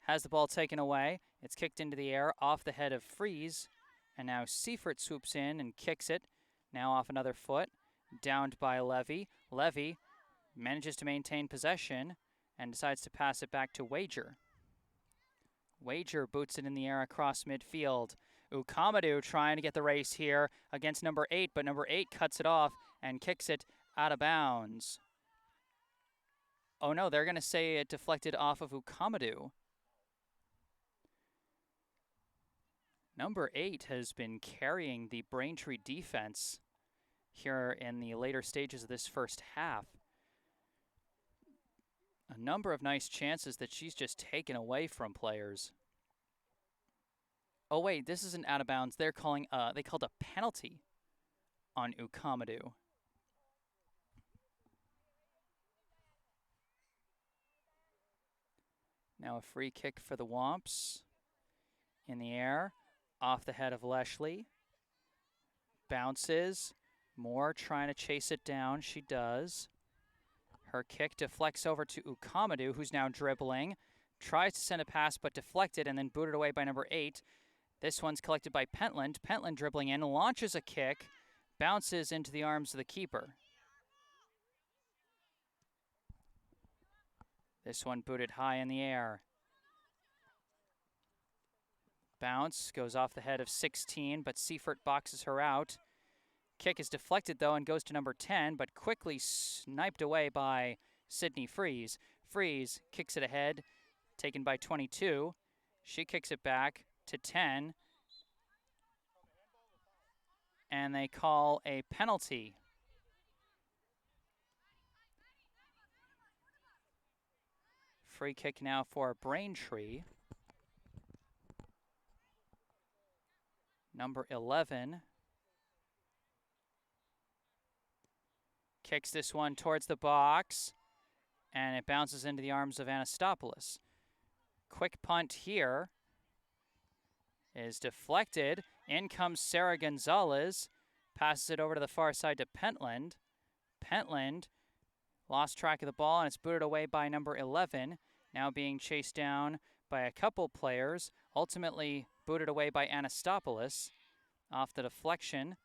has the ball taken away. It's kicked into the air off the head of Freeze, and now Seifert swoops in and kicks it, now off another foot, downed by Levy. Levy manages to maintain possession and decides to pass it back to Wager. Wager boots it in the air across midfield. Ukamadu trying to get the race here against number 8, but number 8 cuts it off and kicks it out of bounds. Oh no, they're going to say it deflected off of Ukamadu. Number 8 has been carrying the Braintree defense here in the later stages of this first half. A number of nice chances that she's just taken away from players. Oh wait, this isn't out of bounds. They're calling they called a penalty on Ukamadu. Now a free kick for the Womps. In the air, off the head of Leslie. Bounces. Moore trying to chase it down. She does. Her kick deflects over to Ukamadu, who's now dribbling. Tries to send a pass, but deflected and then booted away by number 8. This one's collected by Pentland. Pentland dribbling in, launches a kick, bounces into the arms of the keeper. This one booted high in the air. Bounce goes off the head of 16, but Seifert boxes her out. Kick is deflected, though, and goes to number 10, but quickly sniped away by Sydney Freeze. Freeze kicks it ahead, taken by 22. She kicks it back to 10. And they call a penalty. Free kick now for Braintree. Number 11 kicks this one towards the box, and it bounces into the arms of Anastopoulos. Quick punt here is deflected. In comes Sarah Gonzalez, passes it over to the far side to Pentland. Pentland lost track of the ball, and it's booted away by number 11, now being chased down by a couple players, ultimately booted away by Anastopoulos off the deflection.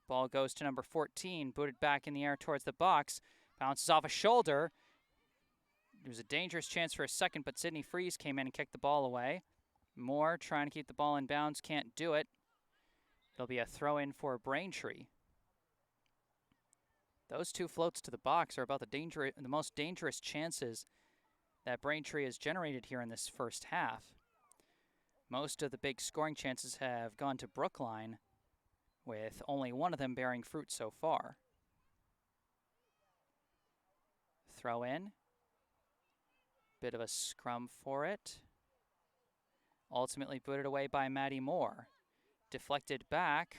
Ball goes to number 14, booted back in the air towards the box, bounces off a shoulder. There was a dangerous chance for a second, but Sydney Freeze came in and kicked the ball away. Moore trying to keep the ball in bounds, can't do it. It'll be a throw-in for Braintree. Those two floats to the box are about the most dangerous chances that Braintree has generated here in this first half. Most of the big scoring chances have gone to Brookline, with only one of them bearing fruit so far. Throw in. Bit of a scrum for it. Ultimately booted away by Maddie Moore. Deflected back,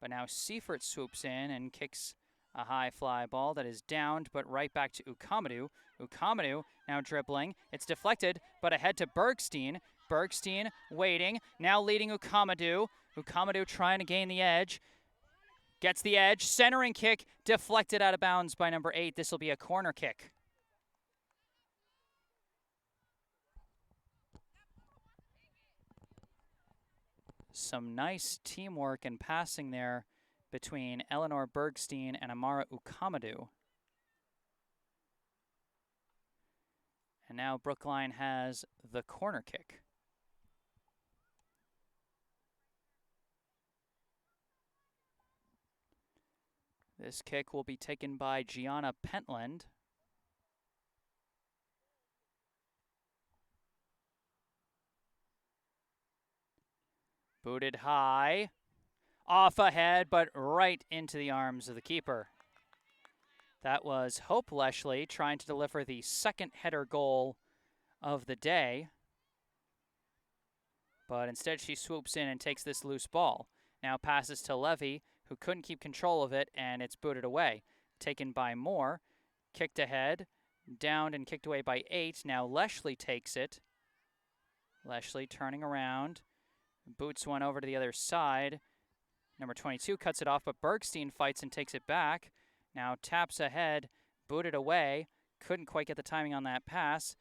but now Seifert swoops in and kicks a high fly ball that is downed, but right back to Ukamadu. Ukamadu now dribbling. It's deflected, but ahead to Bergstein. Bergstein waiting, now leading Ukamadu. Ukamadu trying to gain the edge. Gets the edge, centering kick, deflected out of bounds by number 8. This will be a corner kick. Some nice teamwork and passing there between Eleanor Bergstein and Amara Ukamadu. And now Brookline has the corner kick. This kick will be taken by Gianna Pentland. Booted high, off ahead, but right into the arms of the keeper. That was Hope Leslie trying to deliver the second header goal of the day. But instead she swoops in and takes this loose ball. Now passes to Levy, who couldn't keep control of it, and it's booted away. Taken by Moore, kicked ahead, downed and kicked away by 8. Now Leslie takes it. Leslie turning around. Boots one over to the other side. Number 22 cuts it off, but Bergstein fights and takes it back. Now taps ahead, booted away. Couldn't quite get the timing on that pass.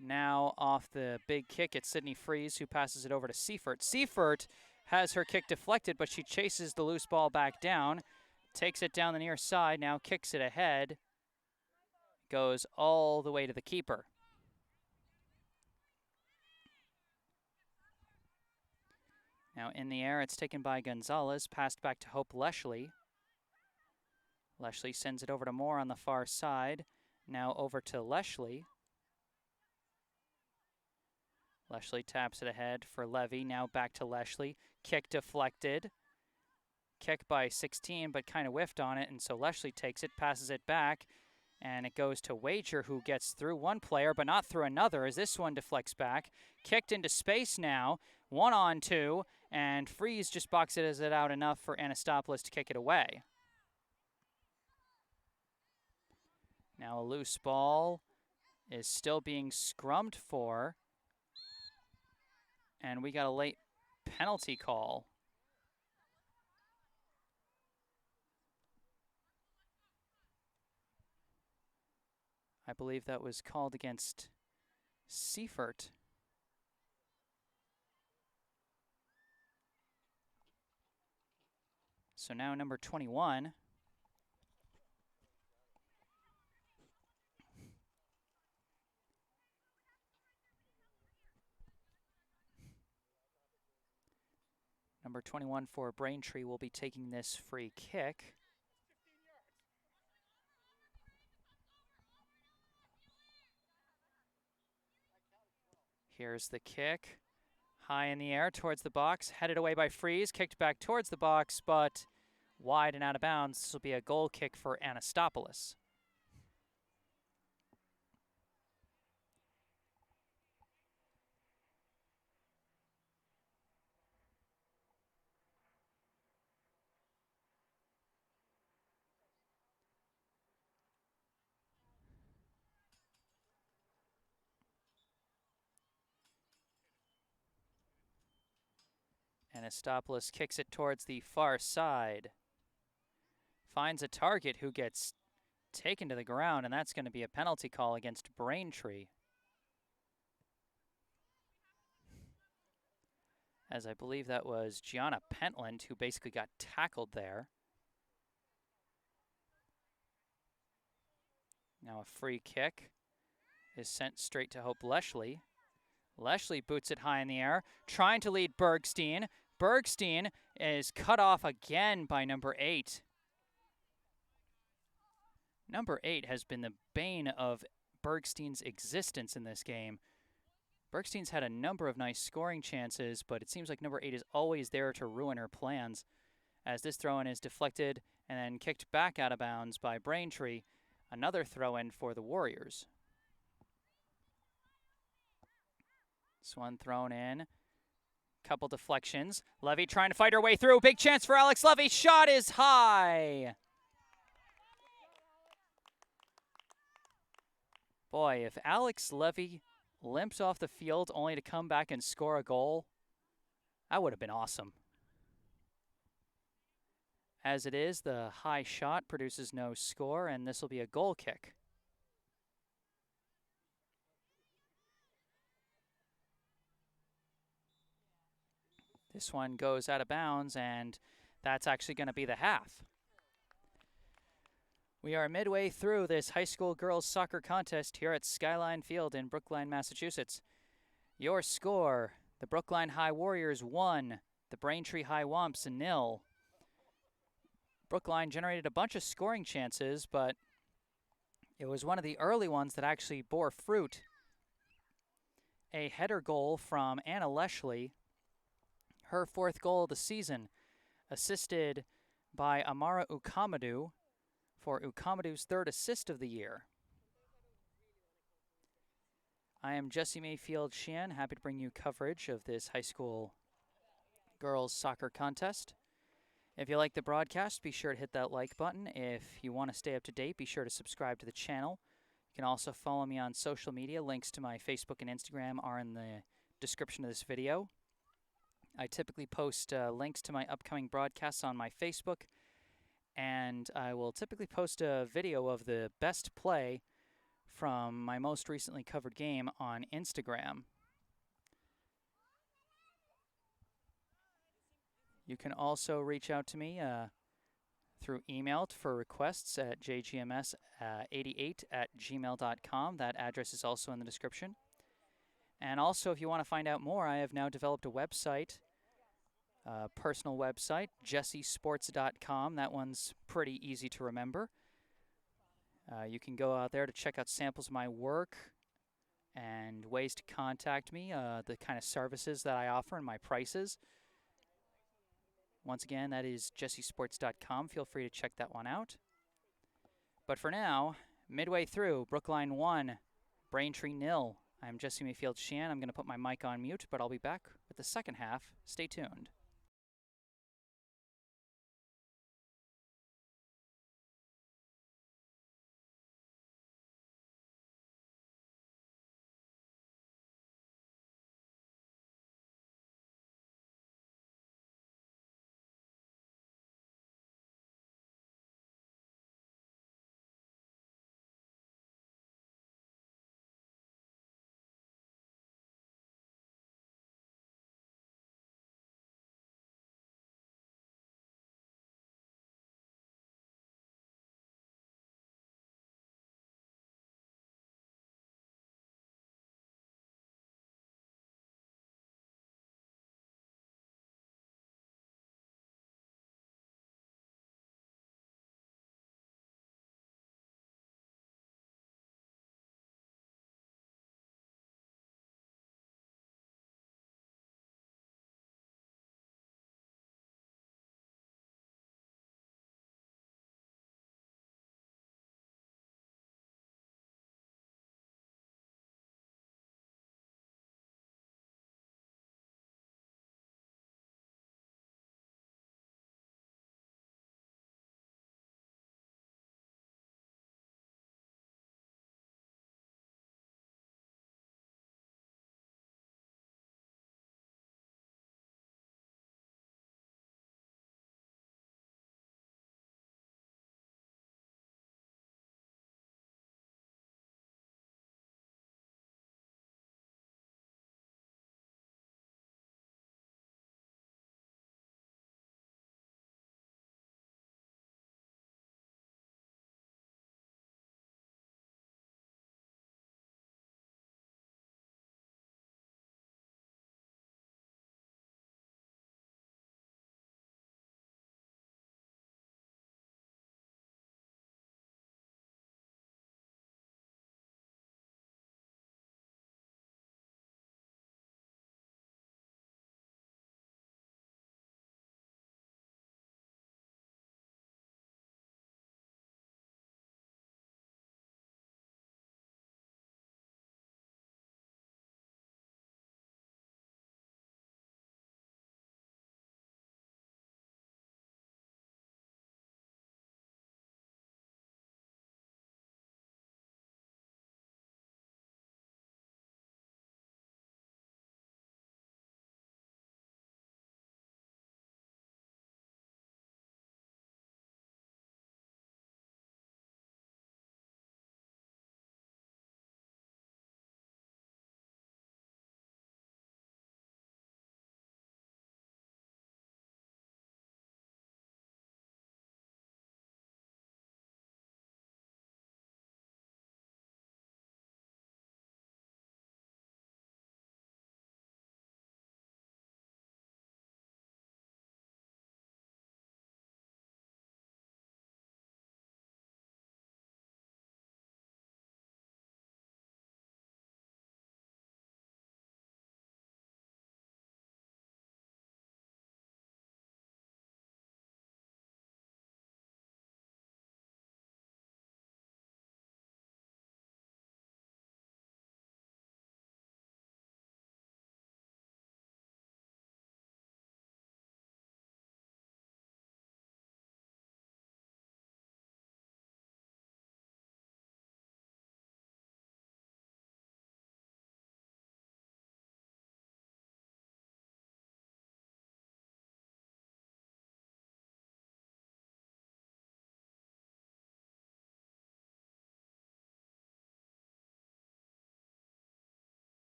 Now off the big kick, it's Sydney Freeze, who passes it over to Seifert. Seifert has her kick deflected, but she chases the loose ball back down. Takes it down the near side, now kicks it ahead. Goes all the way to the keeper. Now in the air, it's taken by Gonzalez, passed back to Hope Leshley. Leshley sends it over to Moore on the far side. Now over to Leshley. Leshley taps it ahead for Levy. Now back to Leshley. Kick deflected. Kick by 16, but kind of whiffed on it, and so Leshley takes it, passes it back, and it goes to Wager, who gets through one player, but not through another, as this one deflects back. Kicked into space now, 1-on-2, and Freeze just boxes it out enough for Anastopoulos to kick it away. Now a loose ball is still being scrummed for, and we got a late penalty call. I believe that was called against Seifert. So now number 21. Number 21 for Braintree will be taking this free kick. Here's the kick. High in the air towards the box, headed away by Freeze, kicked back towards the box, but wide and out of bounds. This will be a goal kick for Anastopoulos. Anastopoulos kicks it towards the far side. Finds a target who gets taken to the ground, and that's going to be a penalty call against Braintree. As I believe that was Gianna Pentland who basically got tackled there. Now a free kick is sent straight to Hope Leshley. Leshley boots it high in the air, trying to lead Bergstein. Bergstein is cut off again by number 8. Number 8 has been the bane of Bergstein's existence in this game. Bergstein's had a number of nice scoring chances, but it seems like number 8 is always there to ruin her plans. As this throw-in is deflected and then kicked back out of bounds by Braintree, another throw-in for the Warriors. This one thrown in. Couple deflections. Levy trying to fight her way through. Big chance for Alex Levy. Shot is high. Boy, if Alex Levy limps off the field only to come back and score a goal, that would have been awesome. As it is, the high shot produces no score, and this will be a goal kick. This one goes out of bounds, and that's actually going to be the half. We are midway through this high school girls soccer contest here at Skyline Field in Brookline, Massachusetts. Your score, the Brookline High Warriors 1, the Braintree High Womps 0. Brookline generated a bunch of scoring chances, but it was one of the early ones that actually bore fruit. A header goal from Anna Leshley, her 4th goal of the season, assisted by Amara Ukamadu for Ukamadu's 3rd assist of the year. I am Jesse Mayfield-Sheehan, happy to bring you coverage of this high school girls soccer contest. If you like the broadcast, be sure to hit that like button. If you want to stay up to date, be sure to subscribe to the channel. You can also follow me on social media. Links to my Facebook and Instagram are in the description of this video. I typically post links to my upcoming broadcasts on my Facebook, and I will typically post a video of the best play from my most recently covered game on Instagram. You can also reach out to me through email for requests at jgms88@gmail.com. That address is also in the description. And also, if you want to find out more, I have now developed a website personal website, jessesports.com. That one's pretty easy to remember. You can go out there to check out samples of my work and ways to contact me, the kind of services that I offer and my prices. Once again, that is jessesports.com. Feel free to check that one out. But for now, midway through, Brookline 1, Braintree 0. I'm Jesse Mayfield-Sheehan. I'm going to put my mic on mute, but I'll be back with the second half. Stay tuned.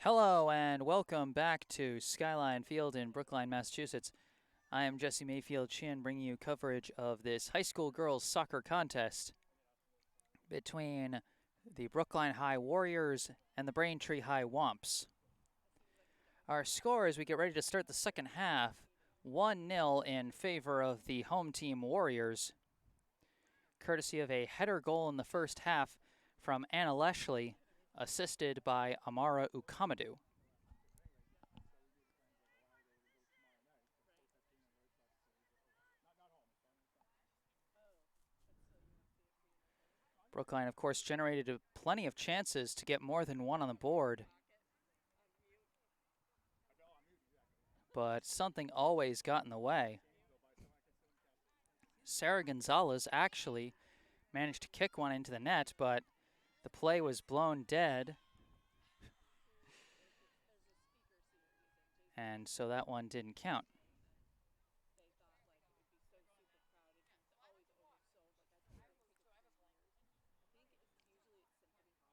Hello and welcome back to Skyline Field in Brookline, Massachusetts. I am Jesse Mayfield-Sheehan bringing you coverage of this high school girls soccer contest between the Brookline High Warriors and the Braintree High Womps. Our score as we get ready to start the second half, 1-0 in favor of the home team Warriors, courtesy of a header goal in the first half from Anna Leshley, assisted by Amara Ukamadu. Brookline, of course, generated plenty of chances to get more than one on the board, but something always got in the way. Sarah Gonzalez actually managed to kick one into the net, but the play was blown dead, and so that one didn't count.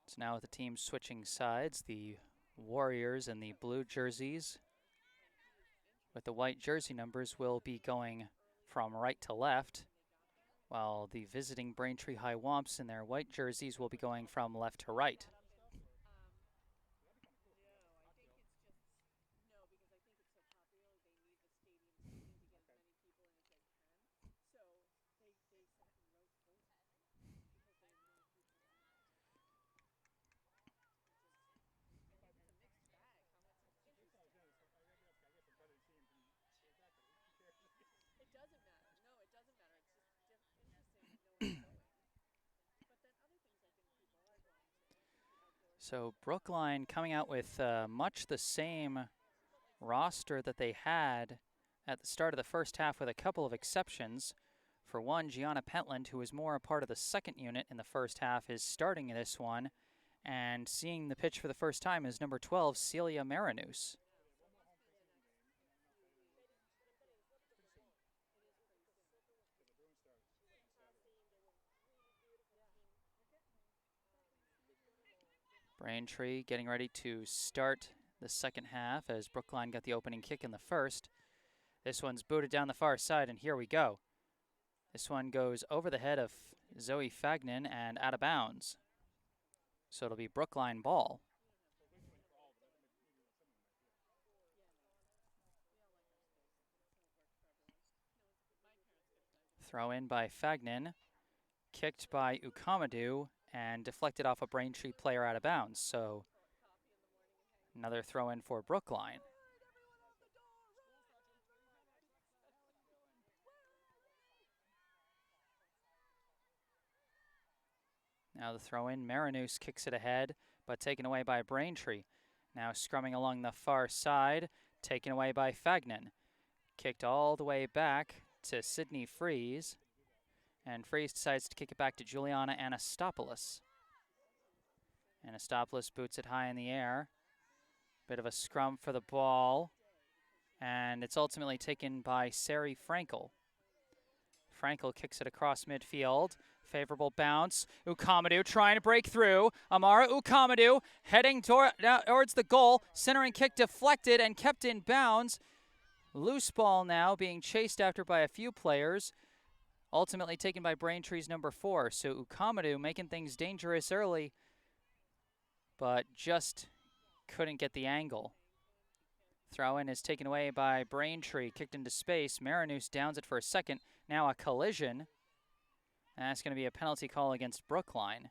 So now with the teams switching sides, the Warriors and the blue jerseys with the white jersey numbers will be going from right to left, while the visiting Braintree High Womps in their white jerseys will be going from left to right. So Brookline coming out with much the same roster that they had at the start of the first half, with a couple of exceptions. For one, Gianna Pentland, who was more a part of the second unit in the first half, is starting this one, and seeing the pitch for the first time is number 12, Celia Marinus. Braintree getting ready to start the second half as Brookline got the opening kick in the first. This one's booted down the far side, and here we go. This one goes over the head of Zoe Fagnan and out of bounds. So it'll be Brookline ball. Throw in by Fagnan, kicked by Ukamadu, and deflected off a Braintree player out of bounds. So another throw in for Brookline. Now the throw in, Marinus kicks it ahead, but taken away by Braintree. Now scrumming along the far side, taken away by Fagnan. Kicked all the way back to Sydney Freeze, and Freeze decides to kick it back to Juliana Anastopoulos. Anastopoulos boots it high in the air. Bit of a scrum for the ball, and it's ultimately taken by Sari Frankel. Frankel kicks it across midfield. Favorable bounce. Ukamadu trying to break through. Amara Ukamadu heading towards the goal. Centering kick deflected and kept in bounds. Loose ball now being chased after by a few players. Ultimately taken by Braintree's number 4. So Ukamadu making things dangerous early, but just couldn't get the angle. Throw-in is taken away by Braintree, kicked into space. Marinus downs it for a second. Now a collision. And that's going to be a penalty call against Brookline.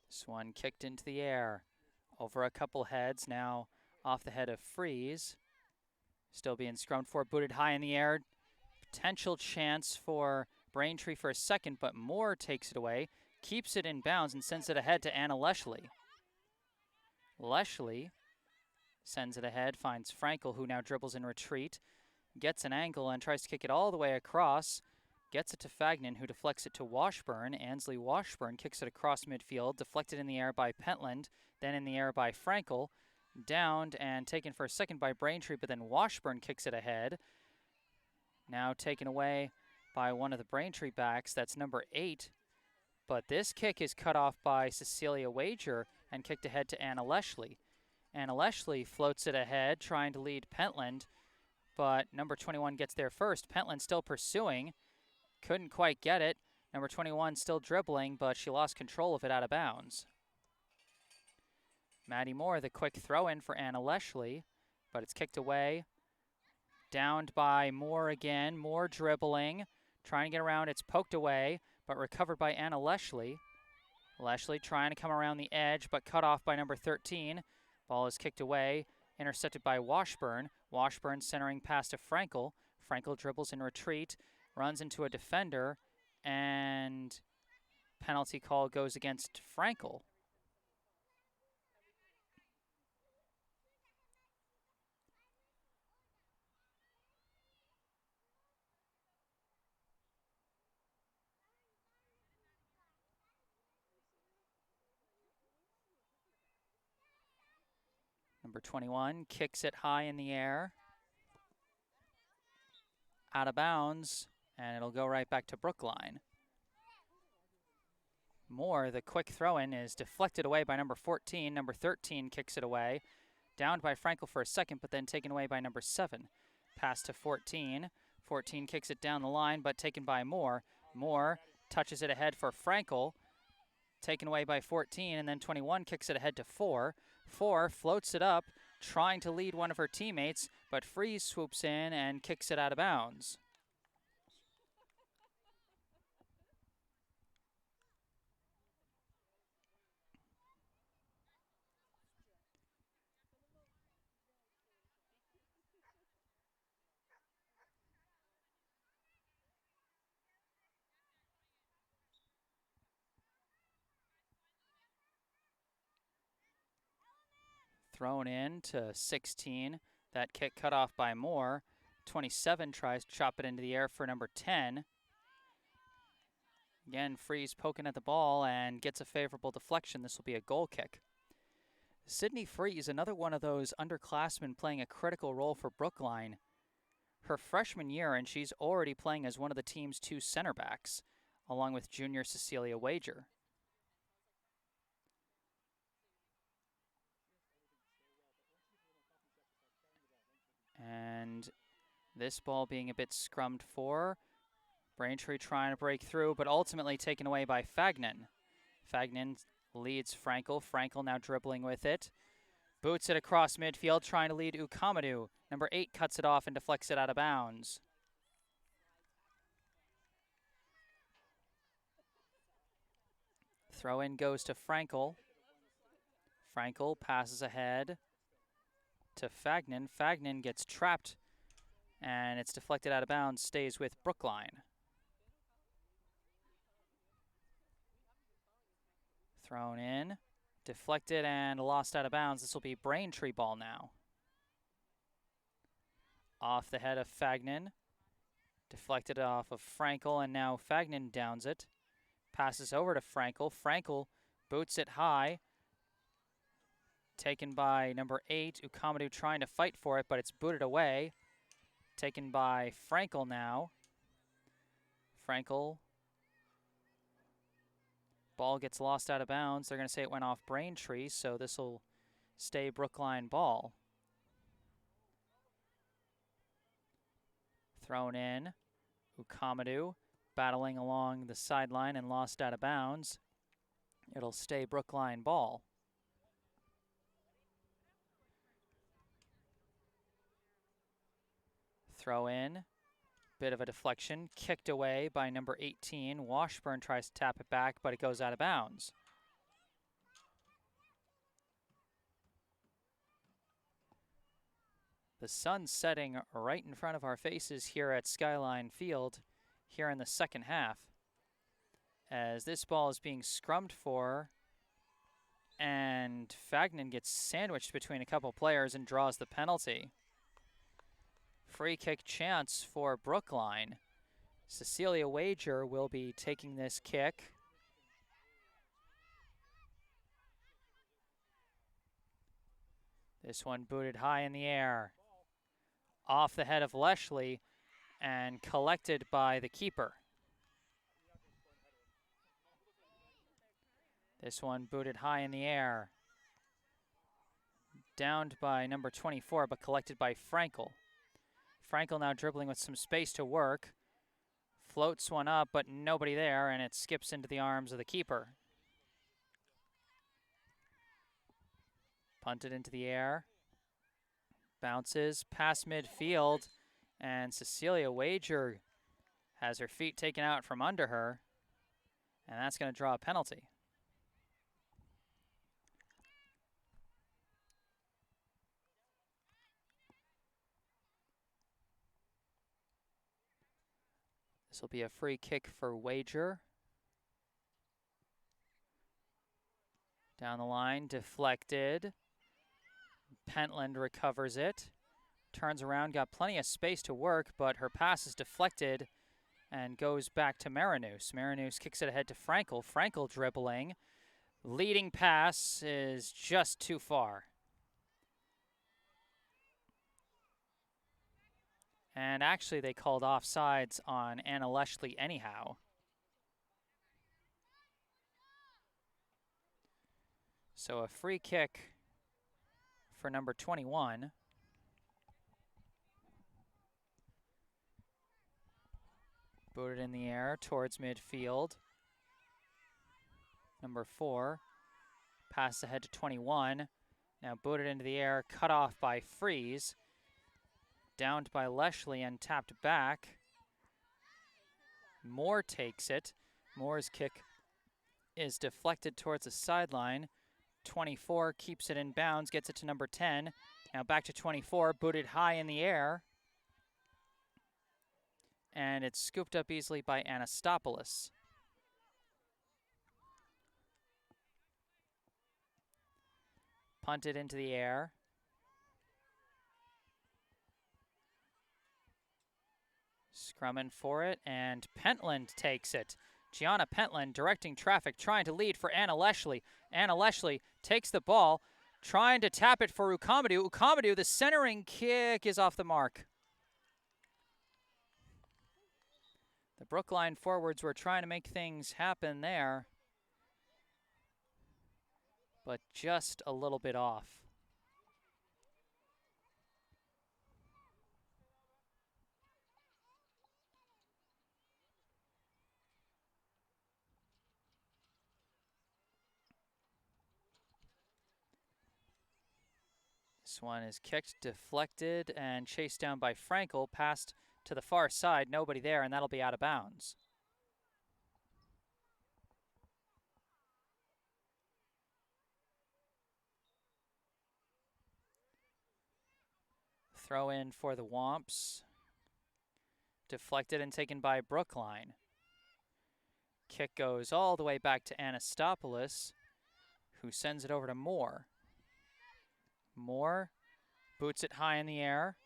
This one kicked into the air. Over a couple heads, now off the head of Freeze. Still being scrummed for, booted high in the air. Potential chance for Braintree for a second, but Moore takes it away, keeps it in bounds, and sends it ahead to Anna Leshley. Leshley sends it ahead, finds Frankel, who now dribbles in retreat, gets an angle and tries to kick it all the way across, Gets it to Fagnan, who deflects it to Washburn. Ansley Washburn kicks it across midfield, deflected in the air by Pentland, then in the air by Frankel. Downed and taken for a second by Braintree, but then Washburn kicks it ahead. Now taken away by one of the Braintree backs, that's number 8. But this kick is cut off by Cecilia Wager and kicked ahead to Anna Leshley. Anna Leshley floats it ahead, trying to lead Pentland, but number 21 gets there first. Pentland still pursuing, couldn't quite get it. Number 21 still dribbling, but she lost control of it out of bounds. Maddie Moore, the quick throw-in for Anna Leshley, but it's kicked away. Downed by Moore again. Moore dribbling, trying to get around. It's poked away, but recovered by Anna Leshley. Leshley trying to come around the edge, but cut off by number 13. Ball is kicked away, intercepted by Washburn. Washburn centering pass to Frankel. Frankel dribbles in retreat, runs into a defender, and penalty call goes against Frankel. Number 21 kicks it high in the air, out of bounds, and it'll go right back to Brookline. Moore, the quick throw-in, is deflected away by number 14. Number 13 kicks it away, downed by Frankel for a second, but then taken away by number 7. Pass to 14. 14 kicks it down the line, but taken by Moore. Moore touches it ahead for Frankel, taken away by 14, and then 21 kicks it ahead to 4. 4 floats it up, trying to lead one of her teammates, but Freeze swoops in and kicks it out of bounds. Thrown in to 16. That kick cut off by Moore. 27 tries to chop it into the air for number 10. Again, Freeze poking at the ball and gets a favorable deflection. This will be a goal kick. Sydney Freeze, another one of those underclassmen playing a critical role for Brookline. Her freshman year, and she's already playing as one of the team's 2 center backs, along with junior Cecilia Wager. And this ball being a bit scrummed for. Braintree trying to break through, but ultimately taken away by Fagnan. Fagnan leads Frankel. Frankel now dribbling with it. Boots it across midfield, trying to lead Ukamadu. Number 8 cuts it off and deflects it out of bounds. Throw in goes to Frankel. Frankel passes ahead to Fagnan. Fagnan gets trapped, and it's deflected out of bounds, stays with Brookline. Thrown in, deflected, and lost out of bounds. This will be Braintree ball now. Off the head of Fagnan, deflected off of Frankel, and now Fagnan downs it. Passes over to Frankel. Frankel boots it high. Taken by number 8, Ukamadu trying to fight for it, but it's booted away. Taken by Frankel now. Frankel. Ball gets lost out of bounds. They're going to say it went off Braintree, so this will stay Brookline ball. Thrown in. Ukamadu battling along the sideline and lost out of bounds. It'll stay Brookline ball. Throw in, bit of a deflection, kicked away by number 18. Washburn tries to tap it back, but it goes out of bounds. The sun's setting right in front of our faces here at Skyline Field here in the second half, as this ball is being scrummed for, and Fagnan gets sandwiched between a couple players and draws the penalty. Free kick chance for Brookline. Cecilia Wager will be taking this kick. This one booted high in the air, off the head of Leslie, and collected by the keeper. This one booted high in the air, downed by number 24, but collected by Frankel. Frankel now dribbling with some space to work. Floats one up, but nobody there, and it skips into the arms of the keeper. Punted into the air. Bounces past midfield, and Cecilia Wager has her feet taken out from under her, and that's going to draw a penalty. This will be a free kick for Wager. Down the line, deflected. Pentland recovers it. Turns around, got plenty of space to work, but her pass is deflected and goes back to Marinus. Marinus kicks it ahead to Frankel. Frankel dribbling. Leading pass is just too far. And actually, they called offsides on Anna Leslie anyhow. So a free kick for number 21. Booted in the air towards midfield. Number 4. Pass ahead to 21. Now booted into the air, cut off by Freeze. Downed by Leslie and tapped back. Moore takes it. Moore's kick is deflected towards the sideline. 24 keeps it in bounds, gets it to number 10. Now back to 24, booted high in the air. And it's scooped up easily by Anastopoulos. Punted into the air. Scrumming for it, and Pentland takes it. Gianna Pentland directing traffic, trying to lead for Anna Leslie. Anna Leslie takes the ball, trying to tap it for Ukamadou. Ukamadou, the centering kick is off the mark. The Brookline forwards were trying to make things happen there, but just a little bit off. This one is kicked, deflected, and chased down by Frankel, passed to the far side, nobody there, and that'll be out of bounds. Throw in for the Womps. Deflected and taken by Brookline. Kick goes all the way back to Anastopoulos, who sends it over to Moore. Moore boots it high in the air,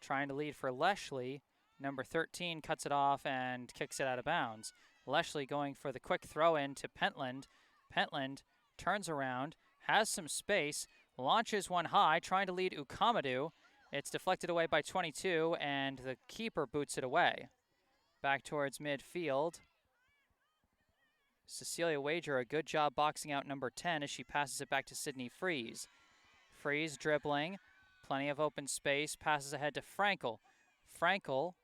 trying to lead for Leslie. Number 13 cuts it off and kicks it out of bounds. Leslie going for the quick throw in to Pentland. Pentland turns around, has some space, launches one high, trying to lead Ukamadou. It's deflected away by 22, and the keeper boots it away. Back towards midfield. Cecilia Wager, a good job boxing out number 10 as she passes it back to Sydney Freeze. Freeze dribbling, plenty of open space, passes ahead to Frankel. Frankel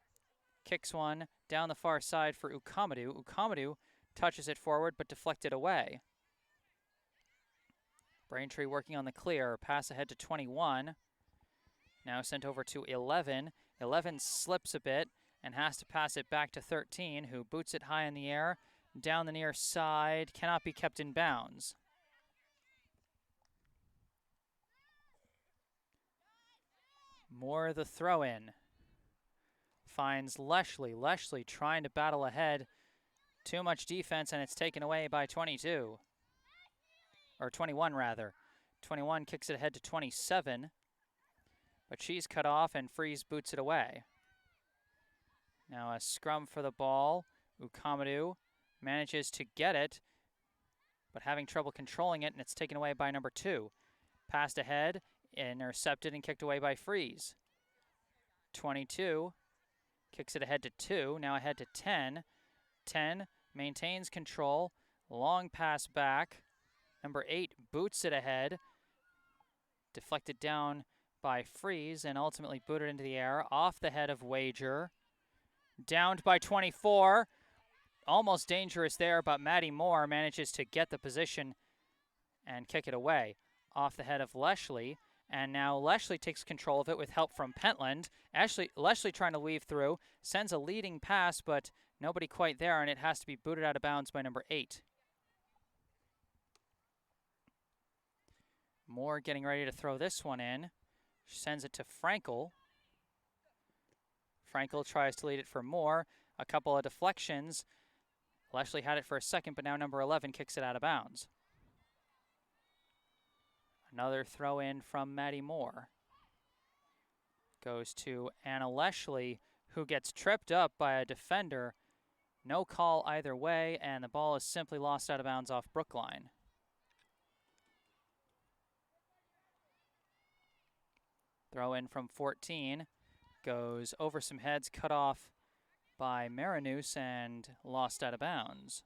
kicks one down the far side for Ukamadou. Ukamadou touches it forward but deflected away. Braintree working on the clear, pass ahead to 21. Now sent over to 11. 11 slips a bit and has to pass it back to 13, who boots it high in the air, down the near side, cannot be kept in bounds. Moore the throw-in. Finds Leslie. Leslie trying to battle ahead. Too much defense, and it's taken away by 22. Or 21, rather. 21 kicks it ahead to 27. But she's cut off, and Freeze boots it away. Now a scrum for the ball. Ukamadu manages to get it, but having trouble controlling it, and it's taken away by number 2. Passed ahead, intercepted and kicked away by Freeze. 22 kicks it ahead to 2, now ahead to 10. 10 maintains control, long pass back. Number 8 boots it ahead, deflected down by Freeze and ultimately booted into the air off the head of Wager. Downed by 24. Almost dangerous there, but Maddie Moore manages to get the position and kick it away off the head of Leshley. And now Leshley takes control of it with help from Pentland. Leshley trying to weave through, sends a leading pass, but nobody quite there, and it has to be booted out of bounds by number 8. Moore getting ready to throw this one in. She sends it to Frankel. Frankel tries to lead it for Moore. A couple of deflections. Leshley had it for a second, but now number 11 kicks it out of bounds. Another throw in from Maddie Moore. Goes to Anna Leshley, who gets tripped up by a defender. No call either way, and the ball is simply lost out of bounds off Brookline. Throw in from 14. Goes over some heads, cut off by Marinus and lost out of bounds.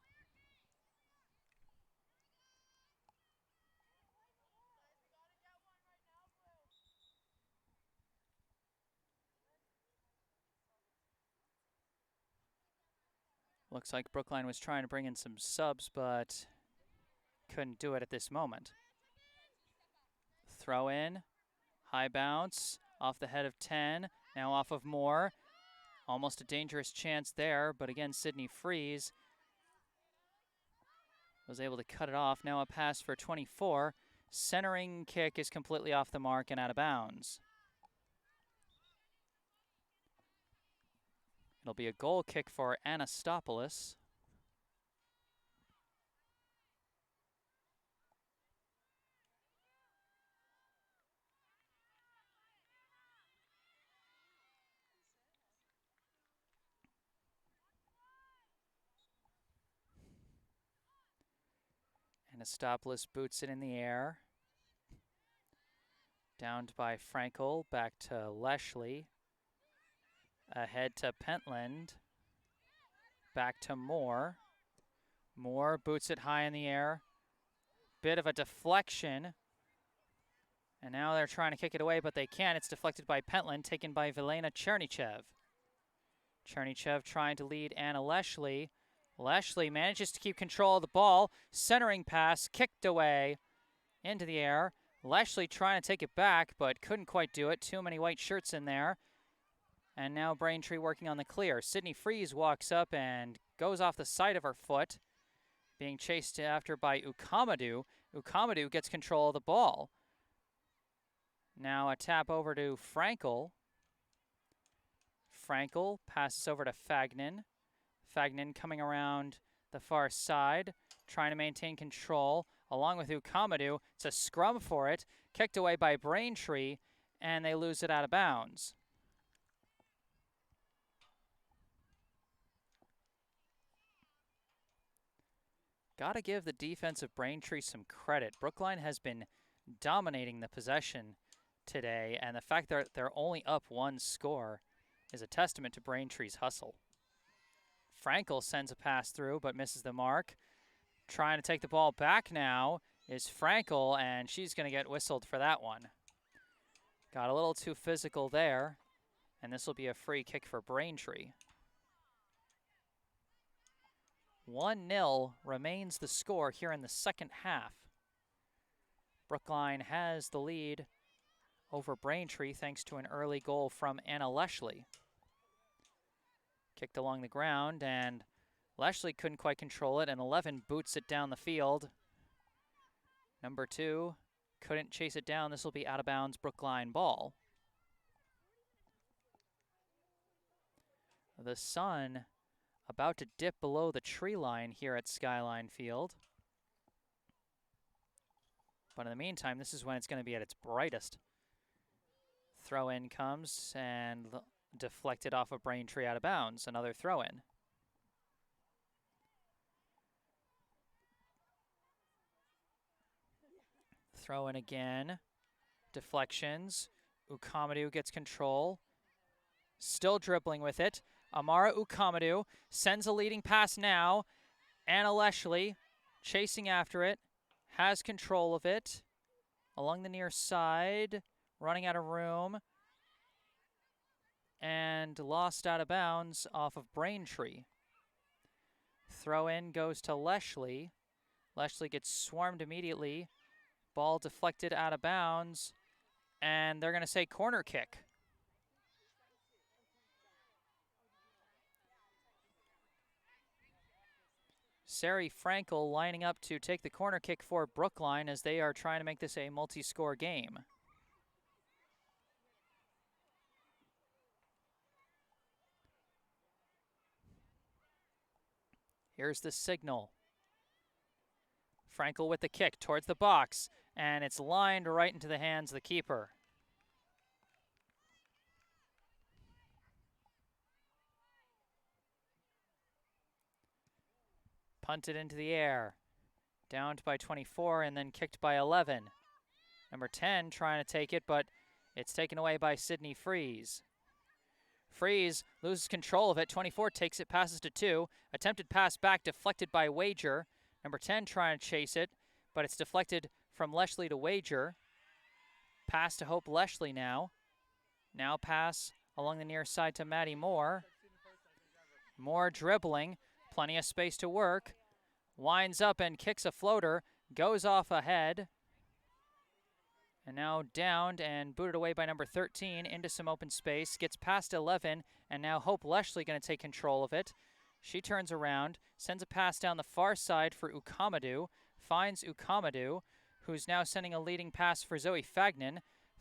Looks like Brookline was trying to bring in some subs, but couldn't do it at this moment. Throw in, high bounce, off the head of 10, now off of Moore. Almost a dangerous chance there, but again, Sydney Freeze was able to cut it off. Now a pass for 24. Centering kick is completely off the mark and out of bounds. It'll be a goal kick for Anastopoulos. Anastopoulos boots it in the air. Downed by Frankel, back to Leshley. Ahead to Pentland. Back to Moore. Moore boots it high in the air. Bit of a deflection. And now they're trying to kick it away, but they can't. It's deflected by Pentland, taken by Velena Chernychev. Chernychev trying to lead Anna Leshley. Leshley manages to keep control of the ball. Centering pass, kicked away into the air. Leshley trying to take it back, but couldn't quite do it. Too many white shirts in there. And now Braintree working on the clear. Sydney Freeze walks up and goes off the side of her foot, being chased after by Ukamadu. Ukamadu gets control of the ball. Now a tap over to Frankel. Frankel passes over to Fagnan. Fagnan coming around the far side, trying to maintain control, along with Ukamadu. It's a scrum for it, kicked away by Braintree, and they lose it out of bounds. Gotta give the defense of Braintree some credit. Brookline has been dominating the possession today, and the fact that they're only up 1 score is a testament to Braintree's hustle. Frankel sends a pass through, but misses the mark. Trying to take the ball back now is Frankel, and she's going to get whistled for that one. Got a little too physical there, and this will be a free kick for Braintree. 1-0 remains the score here in the second half. Brookline has the lead over Braintree thanks to an early goal from Anna Leshley. Kicked along the ground, and Leshley couldn't quite control it, and 11 boots it down the field. Number 2 couldn't chase it down. This will be out of bounds Brookline ball. The sun about to dip below the tree line here at Skyline Field. But in the meantime, this is when it's going to be at its brightest. Throw in comes, and deflected off of Braintree out of bounds. Another throw-in. Throw-in again. Deflections. Ukamadu gets control. Still dribbling with it. Amara Ukamadu sends a leading pass now. Anna Leshley chasing after it. Has control of it. Along the near side. Running out of room. And lost out of bounds off of Braintree. Throw in goes to Leshley. Leshley gets swarmed immediately. Ball deflected out of bounds. And they're going to say corner kick. Sari Frankel lining up to take the corner kick for Brookline as they are trying to make this a multi-score game. Here's the signal. Frankel with the kick towards the box, and it's lined right into the hands of the keeper. Punted into the air. Downed by 24 and then kicked by 11. Number 10 trying to take it, but it's taken away by Sydney Freeze. Freeze loses control of it. 24 takes it, passes to 2. Attempted pass back, deflected by Wager. Number 10 trying to chase it, but it's deflected from Leshley to Wager. Pass to Hope Leshley now. Now pass along the near side to Maddie Moore. Moore dribbling. Plenty of space to work. Winds up and kicks a floater. Goes off ahead. And now downed and booted away by number 13 into some open space. Gets past 11, and now Hope Leshley going to take control of it. She turns around, sends a pass down the far side for Ukamadu. Finds Ukamadu, who's now sending a leading pass for Zoe Fagnan.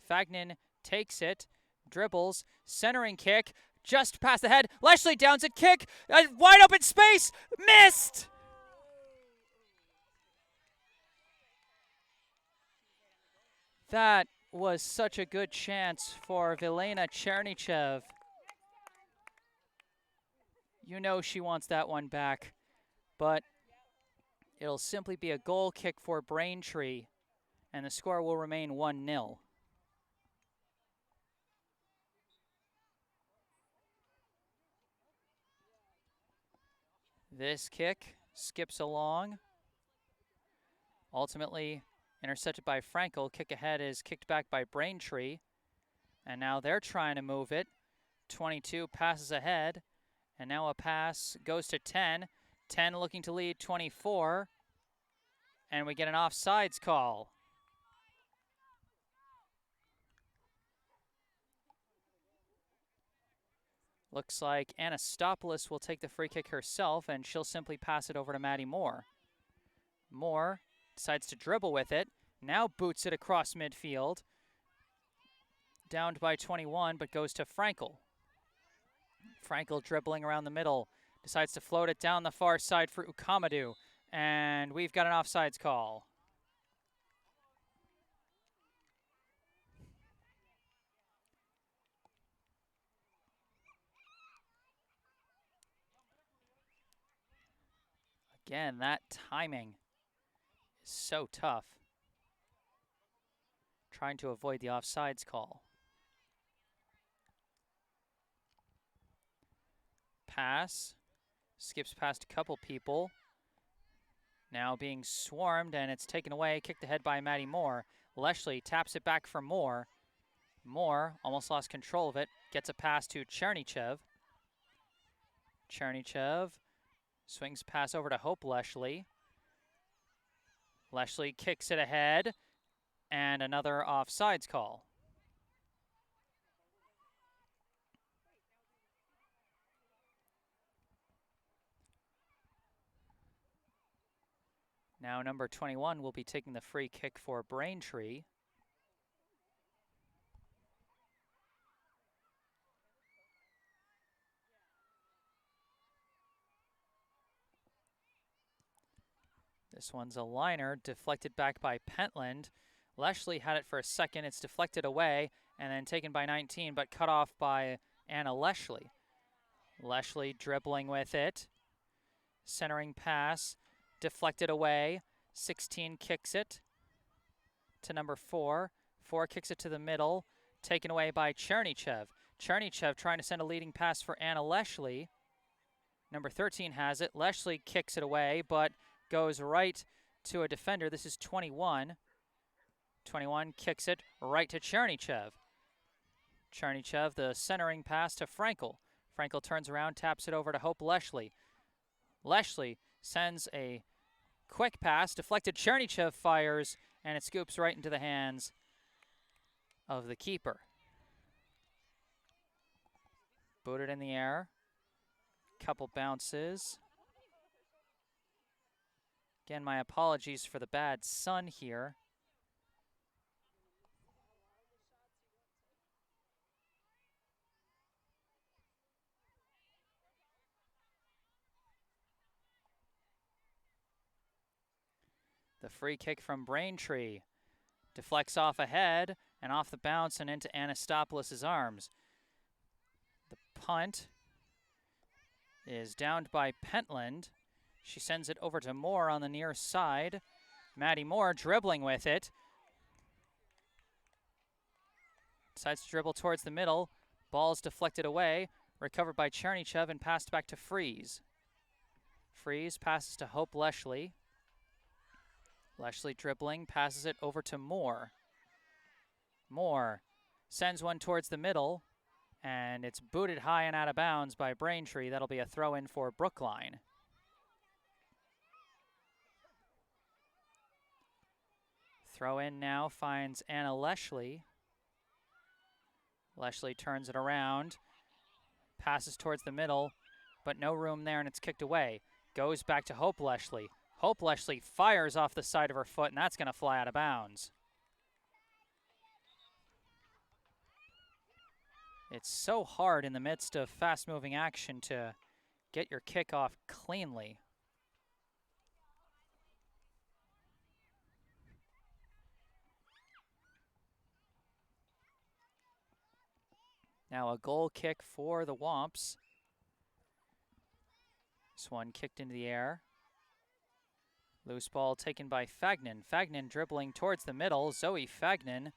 Fagnan takes it, dribbles, centering kick, just past the head. Leshley downs it, kick, wide open space, missed! That was such a good chance for Vilena Chernichev. You know she wants that one back, but it'll simply be a goal kick for Braintree, and the score will remain 1-0. This kick skips along. Ultimately intercepted by Frankel. Kick ahead is kicked back by Braintree. And now they're trying to move it. 22 passes ahead. And now a pass goes to 10. 10 looking to lead 24. And we get an offsides call. Looks like Anastopoulos will take the free kick herself, and she'll simply pass it over to Maddie Moore. Moore decides to dribble with it. Now boots it across midfield. Downed by 21, but goes to Frankel. Frankel dribbling around the middle. Decides to float it down the far side for Ukamadu. And we've got an offsides call. Again, that timing is so tough. Trying to avoid the offsides call. Pass. Skips past a couple people. Now being swarmed, and it's taken away. Kicked ahead by Maddie Moore. Leshley taps it back for Moore. Moore almost lost control of it. Gets a pass to Chernichev. Chernichev swings pass over to Hope Leshley. Leshley kicks it ahead, and another offsides call. Now number 21 will be taking the free kick for Braintree. This one's a liner, deflected back by Pentland. Leshley had it for a second. It's deflected away and then taken by 19, but cut off by Anna Leshley. Leshley dribbling with it. Centering pass, deflected away. 16 kicks it to number 4. 4 kicks it to the middle, taken away by Chernychev. Chernychev trying to send a leading pass for Anna Leshley. Number 13 has it. Leshley kicks it away, but goes right to a defender. This is 21. 21 kicks it right to Chernychev. Chernychev, the centering pass to Frankel. Frankel turns around, taps it over to Hope Leshley. Leshley sends a quick pass, deflected. Chernychev fires, and it scoops right into the hands of the keeper. Booted in the air. Couple bounces. Again, my apologies for the bad sun here. The free kick from Braintree deflects off ahead and off the bounce and into Anastopoulos' arms. The punt is downed by Pentland. She sends it over to Moore on the near side. Maddie Moore dribbling with it. Decides to dribble towards the middle. Ball's deflected away. Recovered by Chernychev and passed back to Freeze. Freeze passes to Hope Leshley. Leshley dribbling, passes it over to Moore. Moore sends one towards the middle, and it's booted high and out of bounds by Braintree. That'll be a throw-in for Brookline. Throw-in now finds Anna Leshley. Leshley turns it around, passes towards the middle, but no room there, and it's kicked away. Goes back to Hope Leshley. Hope Leshley fires off the side of her foot, and that's going to fly out of bounds. It's so hard in the midst of fast-moving action to get your kick off cleanly. Now a goal kick for the Womps. This one kicked into the air. Loose ball taken by Fagnan. Fagnan dribbling towards the middle. Zoe Fagnan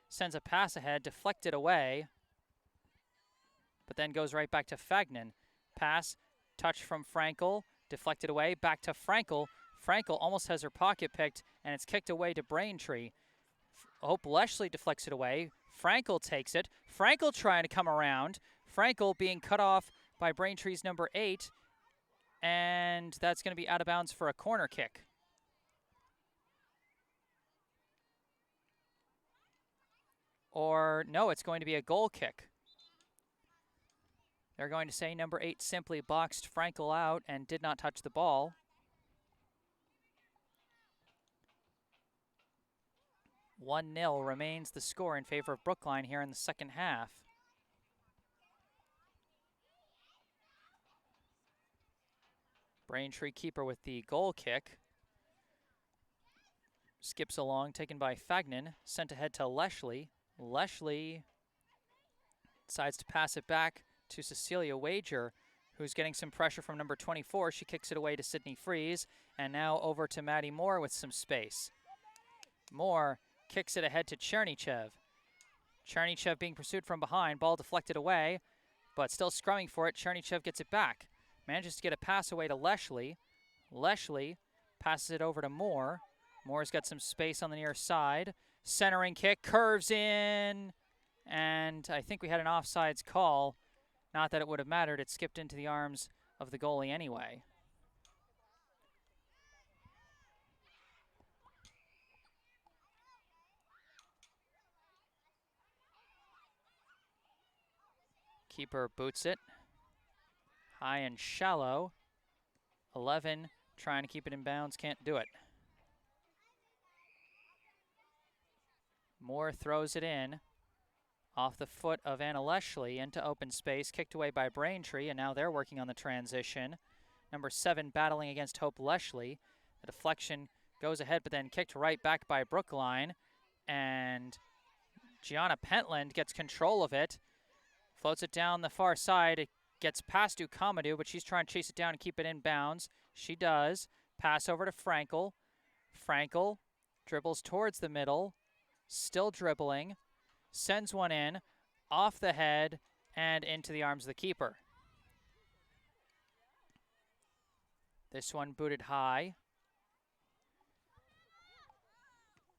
sends a pass ahead, deflected away, but then goes right back to Fagnan. Pass, touch from Frankel, deflected away, back to Frankel. Frankel almost has her pocket picked, and it's kicked away to Braintree. Hope Leshley deflects it away. Frankel takes it. Frankel trying to come around. Frankel being cut off by Braintree's number 8, and that's going to be out of bounds for a corner kick. Or, no, it's going to be a goal kick. They're going to say number 8 simply boxed Frankel out and did not touch the ball. "1-0 remains the score in favor of Brookline here in the second half. Braintree keeper with the goal kick. Skips along, taken by Fagnan, sent ahead to Leshley. Leshley decides to pass it back to Cecilia Wager, who's getting some pressure from number 24. She kicks it away to Sydney Freeze, and now over to Maddie Moore with some space. Moore kicks it ahead to Chernychev. Chernychev being pursued from behind, ball deflected away, but still scrumming for it. Chernychev gets it back, manages to get a pass away to Leshley. Leshley passes it over to Moore. Moore's got some space on the near side. Centering kick, curves in, and I think we had an offsides call. Not that it would have mattered, it skipped into the arms of the goalie anyway. Keeper boots it. High and shallow. 11 trying to keep it in bounds, can't do it. Moore throws it in. Off the foot of Anna Leshley into open space, kicked away by Braintree, and now they're working on the transition. Number 7 battling against Hope Leshley. The deflection goes ahead, but then kicked right back by Brookline. And Gianna Pentland gets control of it. Floats it down the far side. It gets past Ukamadu, but she's trying to chase it down and keep it in bounds. She does. Pass over to Frankel. Frankel dribbles towards the middle. Still dribbling. Sends one in. Off the head and into the arms of the keeper. This one booted high.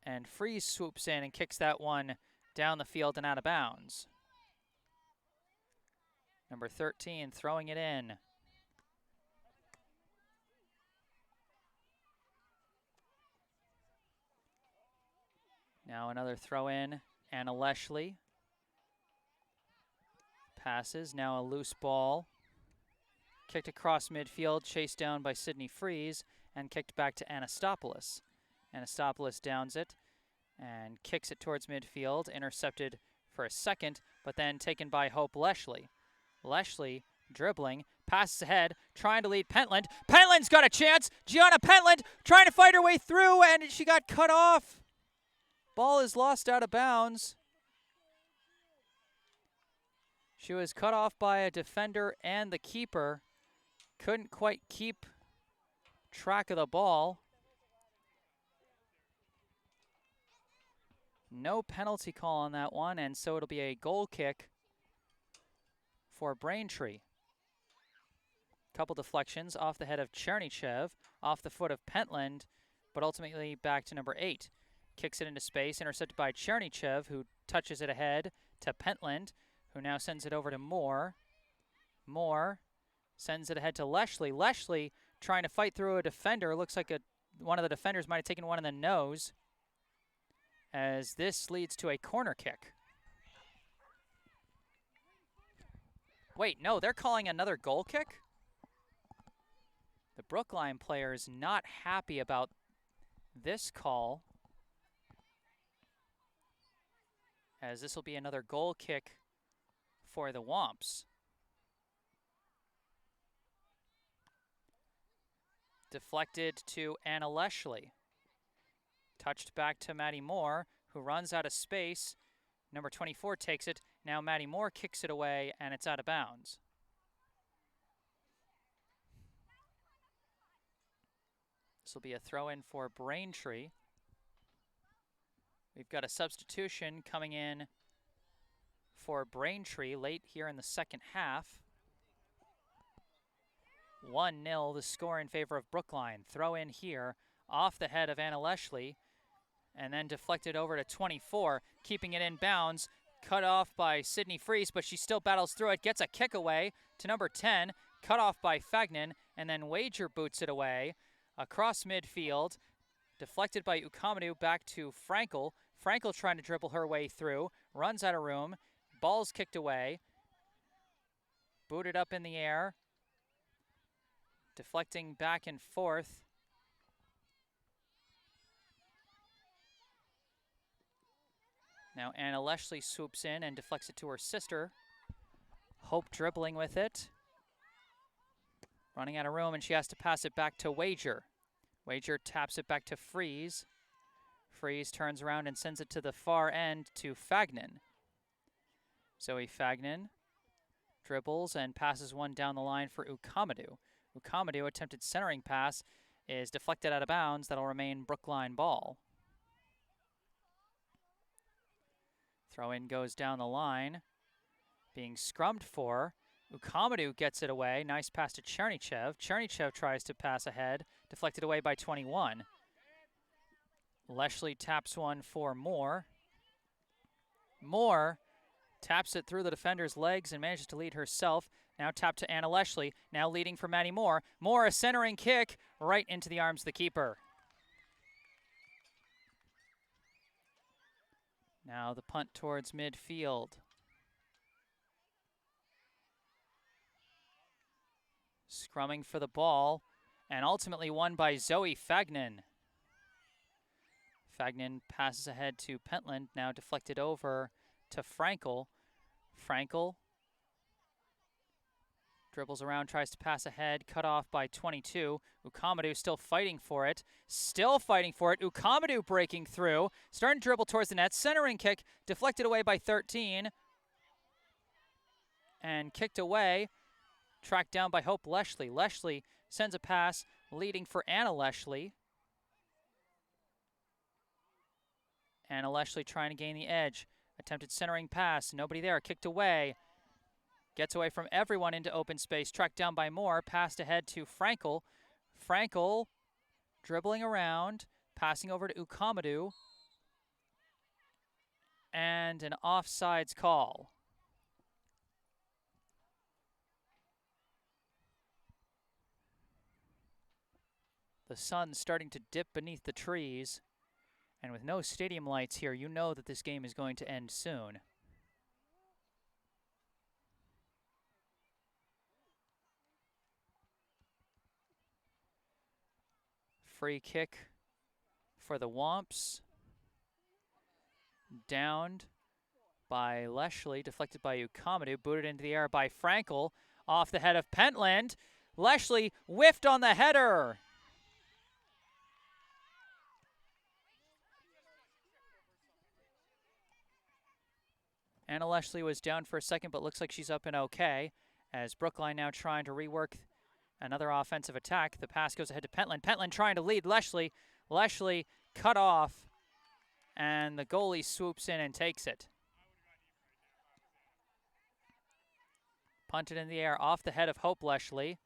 And Freeze swoops in and kicks that one down the field and out of bounds. Number 13 throwing it in. Now another throw in. Anna Leshley passes. Now a loose ball. Kicked across midfield, chased down by Sydney Freeze, and kicked back to Anastopoulos. Anastopoulos downs it and kicks it towards midfield, intercepted for a second, but then taken by Hope Leshley. Leshley dribbling, passes ahead, trying to lead Pentland. Pentland's got a chance! Gianna Pentland trying to fight her way through, and she got cut off. Ball is lost out of bounds. She was cut off by a defender and the keeper. Couldn't quite keep track of the ball. No penalty call on that one, and so it'll be a goal kick for Braintree. Couple deflections off the head of Chernychev, off the foot of Pentland, but ultimately back to number 8. Kicks it into space, intercepted by Chernychev, who touches it ahead to Pentland, who now sends it over to Moore. Moore sends it ahead to Leshley. Leshley trying to fight through a defender. Looks like one of the defenders might have taken one in the nose, as this leads to a corner kick. Wait, no, they're calling another goal kick? The Brookline players not happy about this call, as this will be another goal kick for the Womps. Deflected to Anna Leshley. Touched back to Maddie Moore, who runs out of space. Number 24 takes it. Now Maddie Moore kicks it away, and it's out of bounds. This will be a throw-in for Braintree. We've got a substitution coming in for Braintree late here in the second half. 1-0 the score in favor of Brookline. Throw in here off the head of Anna Leshley, and then deflected over to 24, keeping it in bounds. Cut off by Sydney Freeze, but she still battles through it. Gets a kick away to number 10. Cut off by Fagnan, and then Wager boots it away across midfield. Deflected by Ukamadu back to Frankel. Frankel trying to dribble her way through. Runs out of room. Ball's kicked away. Booted up in the air. Deflecting back and forth. Now Anna Leshley swoops in and deflects it to her sister. Hope dribbling with it. Running out of room, and she has to pass it back to Wager. Wager taps it back to Freeze. Freeze turns around and sends it to the far end to Fagnan. Zoe Fagnan dribbles and passes one down the line for Ukamadu. Ukamadu, attempted centering pass, is deflected out of bounds. That'll remain Brookline ball. Throw in goes down the line. Being scrummed for. Ukamadu gets it away. Nice pass to Chernychev. Chernychev tries to pass ahead. Deflected away by 21. Leshley taps one for Moore. Moore taps it through the defender's legs and manages to lead herself. Now tapped to Anna Leshley. Now leading for Maddie Moore. Moore, a centering kick right into the arms of the keeper. Now the punt towards midfield. Scrumming for the ball, and ultimately won by Zoe Fagnan. Fagnan passes ahead to Pentland, now deflected over to Frankel. Frankel dribbles around, tries to pass ahead, cut off by 22. Ukamadu still fighting for it. Still fighting for it. Ukamadu breaking through. Starting to dribble towards the net. Centering kick, deflected away by 13. and kicked away. Tracked down by Hope Leshley. Leshley sends a pass leading for Anna Leshley. Anna Leshley trying to gain the edge. Attempted centering pass. Nobody there. Kicked away. Gets away from everyone into open space. Tracked down by Moore. Passed ahead to Frankel. Frankel dribbling around. Passing over to Ukamadu. And an offsides call. The sun's starting to dip beneath the trees. And with no stadium lights here, you know that this game is going to end soon. Free kick for the Womps. Downed by Leshley, deflected by Ukamadu, booted into the air by Frankel, off the head of Pentland. Leshley whiffed on the header. Anna Leshley was down for a second, but looks like she's up and okay, as Brookline now trying to rework another offensive attack. The pass goes ahead to Pentland. Pentland trying to lead Leshley. Leshley cut off, and the goalie swoops in and takes it. Punted in the air off the head of Hope Leshley.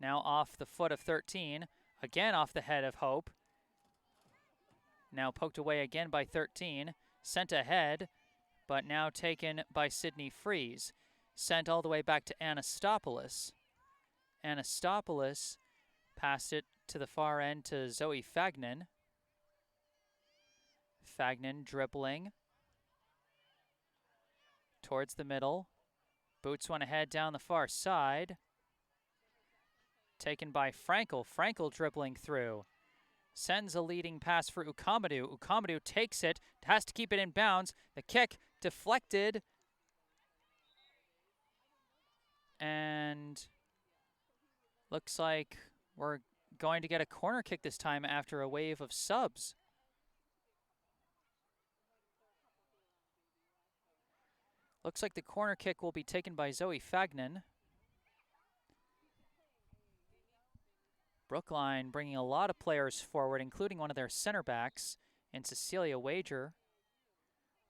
Now off the foot of 13. Again off the head of Hope. Now poked away again by 13. Sent ahead, but now taken by Sydney Freeze. Sent all the way back to Anastopoulos. Anastopoulos passed it to the far end to Zoe Fagnan. Fagnan dribbling towards the middle. Boots one ahead down the far side. Taken by Frankel. Frankel dribbling through. Sends a leading pass for Ukamadu. Ukamadu takes it, has to keep it in bounds. The kick deflected. And looks like we're going to get a corner kick this time after a wave of subs. Looks like the corner kick will be taken by Zoe Fagnan. Brookline bringing a lot of players forward, including one of their center backs in Cecilia Wager.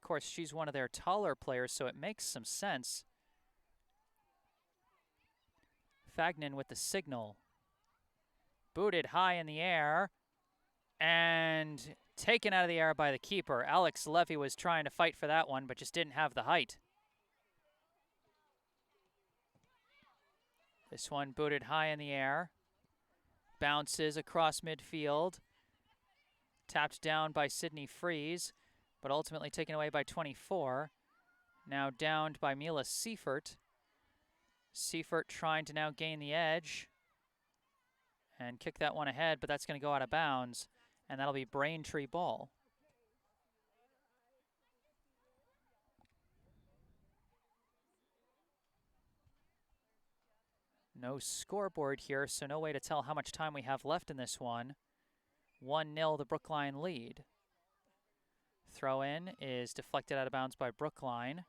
Of course, she's one of their taller players, so it makes some sense. Fagnan with the signal. Booted high in the air and taken out of the air by the keeper. Alex Levy was trying to fight for that one, but just didn't have the height. This one booted high in the air. Bounces across midfield. Tapped down by Sydney Freeze, but ultimately taken away by 24. Now downed by Mila Seifert. Seifert trying to now gain the edge and kick that one ahead, but that's going to go out of bounds, and that'll be Braintree ball. No scoreboard here, so no way to tell how much time we have left in this one. 1-0 the Brookline lead. Throw in is deflected out of bounds by Brookline.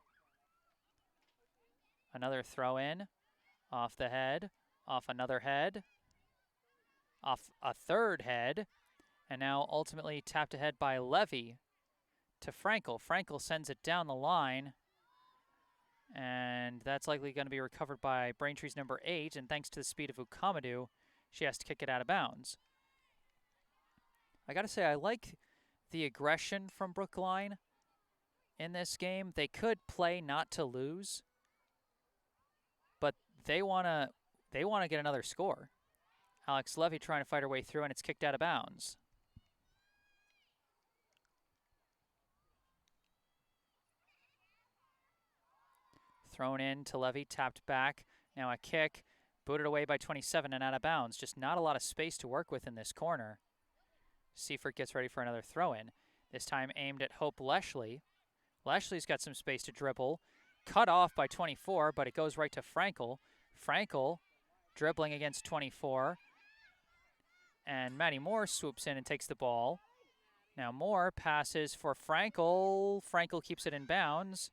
Another throw in, off the head, off another head, off a third head, and now ultimately tapped ahead by Levy to Frankel. Frankel sends it down the line, and that's likely going to be recovered by Braintree's number 8, and thanks to the speed of Ukamadu, she has to kick it out of bounds. I gotta say, I like the aggression from Brookline in this game. They could play not to lose, but they wanna get another score. Alex Levy trying to fight her way through, and it's kicked out of bounds. Thrown in to Levy, tapped back. Now a kick, booted away by 27 and out of bounds. Just not a lot of space to work with in this corner. Seifert gets ready for another throw-in. This time aimed at Hope Leshley. Leshley's got some space to dribble. Cut off by 24, but it goes right to Frankel. Frankel dribbling against 24. And Maddie Moore swoops in and takes the ball. Now Moore passes for Frankel. Frankel keeps it in bounds.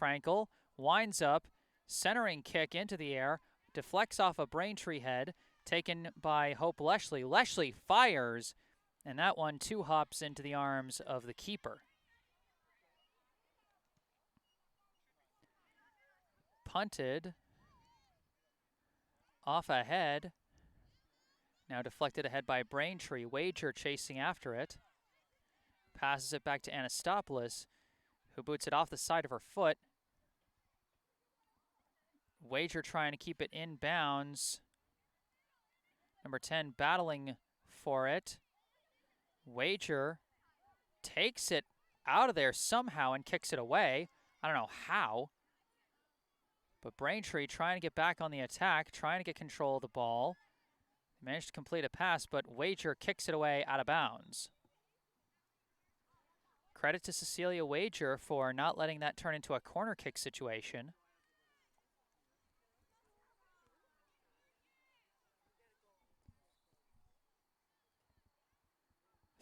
Frankel winds up, Centering kick into the air, deflects off a Braintree head, taken by Hope Leshley. Leshley fires, and that one two hops into the arms of the keeper. Punted off ahead. Now deflected ahead by Braintree. Wager chasing after it. Passes it back to Anastopoulos, who boots it off the side of her foot. Wager trying to keep it in bounds. Number 10 battling for it. Wager takes it out of there somehow and kicks it away. I don't know how. But Braintree trying to get back on the attack, trying to get control of the ball. Managed to complete a pass, but Wager kicks it away out of bounds. Credit to Cecilia Wager for not letting that turn into a corner kick situation.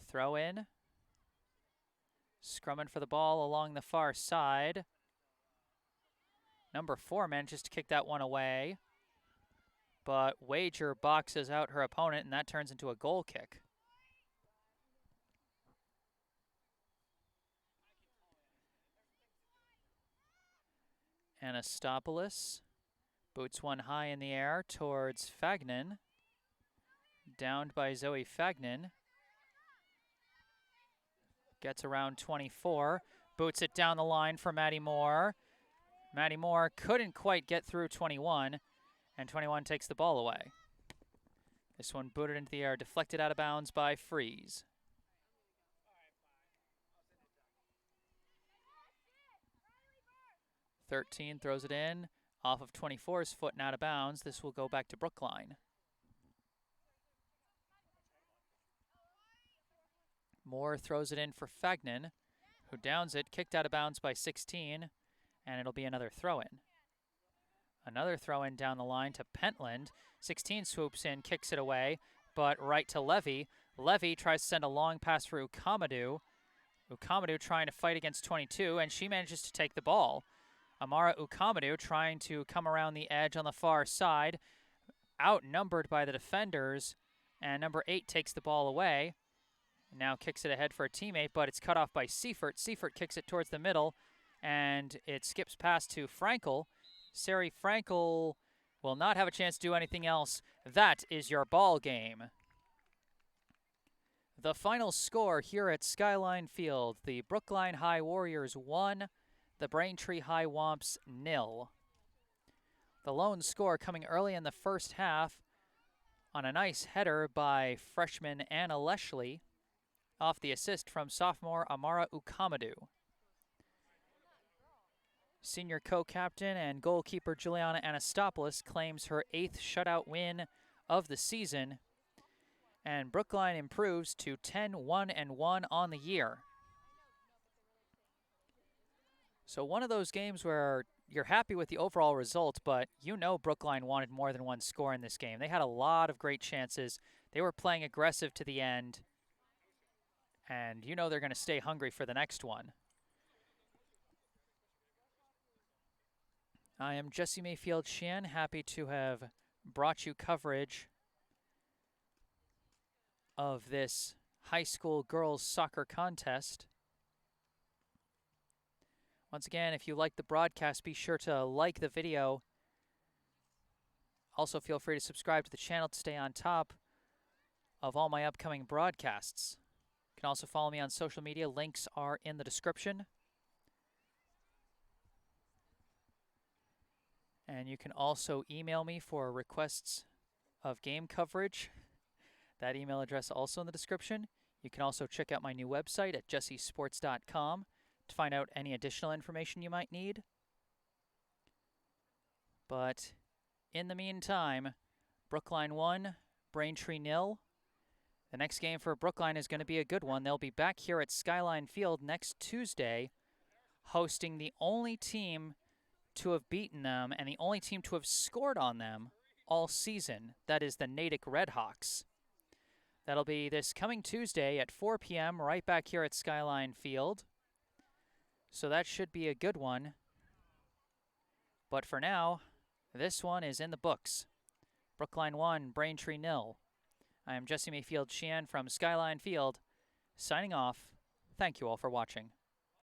Throw in. Scrumming for the ball along the far side. Number 4 manages to kick that one away. But Wager boxes out her opponent, and that turns into a goal kick. Anastopoulos boots one high in the air towards Fagnan. Downed by Zoe Fagnan. Gets around 24. Boots it down the line for Maddie Moore. Maddie Moore couldn't quite get through 21, and 21 takes the ball away. This one booted into the air, deflected out of bounds by Freeze. "13 throws it in, off of 24's foot and out of bounds. This will go back to Brookline. Moore throws it in for Fagnan, who downs it, kicked out of bounds by 16, and it'll be another throw-in. Another throw-in down the line to Pentland. 16 swoops in, kicks it away, but right to Levy. Levy tries to send a long pass for Ukamadou. Ukamadou trying to fight against 22, and she manages to take the ball. Amara Ukamadou trying to come around the edge on the far side, outnumbered by the defenders, and number 8 takes the ball away. Now kicks it ahead for a teammate, but it's cut off by Seifert. Seifert kicks it towards the middle, and it skips past to Frankel. Sari Frankel will not have a chance to do anything else. That is your ball game. The final score here at Skyline Field, the Brookline High Warriors 1, the Braintree High Womps 0. The lone score coming early in the first half on a nice header by freshman Anna Leshley off the assist from sophomore Amara Ukamadou. Senior co-captain and goalkeeper Juliana Anastopoulos claims her 8th shutout win of the season, and Brookline improves to 10-1-1 on the year. So one of those games where you're happy with the overall result, but you know Brookline wanted more than one score in this game. They had a lot of great chances. They were playing aggressive to the end, and you know they're going to stay hungry for the next one. I am Jesse Mayfield-Sheehan, happy to have brought you coverage of this high school girls soccer contest. Once again, if you like the broadcast, be sure to like the video. Also, feel free to subscribe to the channel to stay on top of all my upcoming broadcasts. You can also follow me on social media. Links are in the description. And you can also email me for requests of game coverage. That email address also in the description. You can also check out my new website at jessesports.com to find out any additional information you might need. But in the meantime, Brookline 1, Braintree 0. The next game for Brookline is going to be a good one. They'll be back here at Skyline Field next Tuesday, hosting the only team to have beaten them and the only team to have scored on them all season. That is the Natick Redhawks. That'll be this coming Tuesday at 4 p.m. right back here at Skyline Field. So that should be a good one. But for now, this one is in the books. Brookline 1, Braintree 0. I am Jesse Mayfield-Sheehan from Skyline Field, signing off. Thank you all for watching.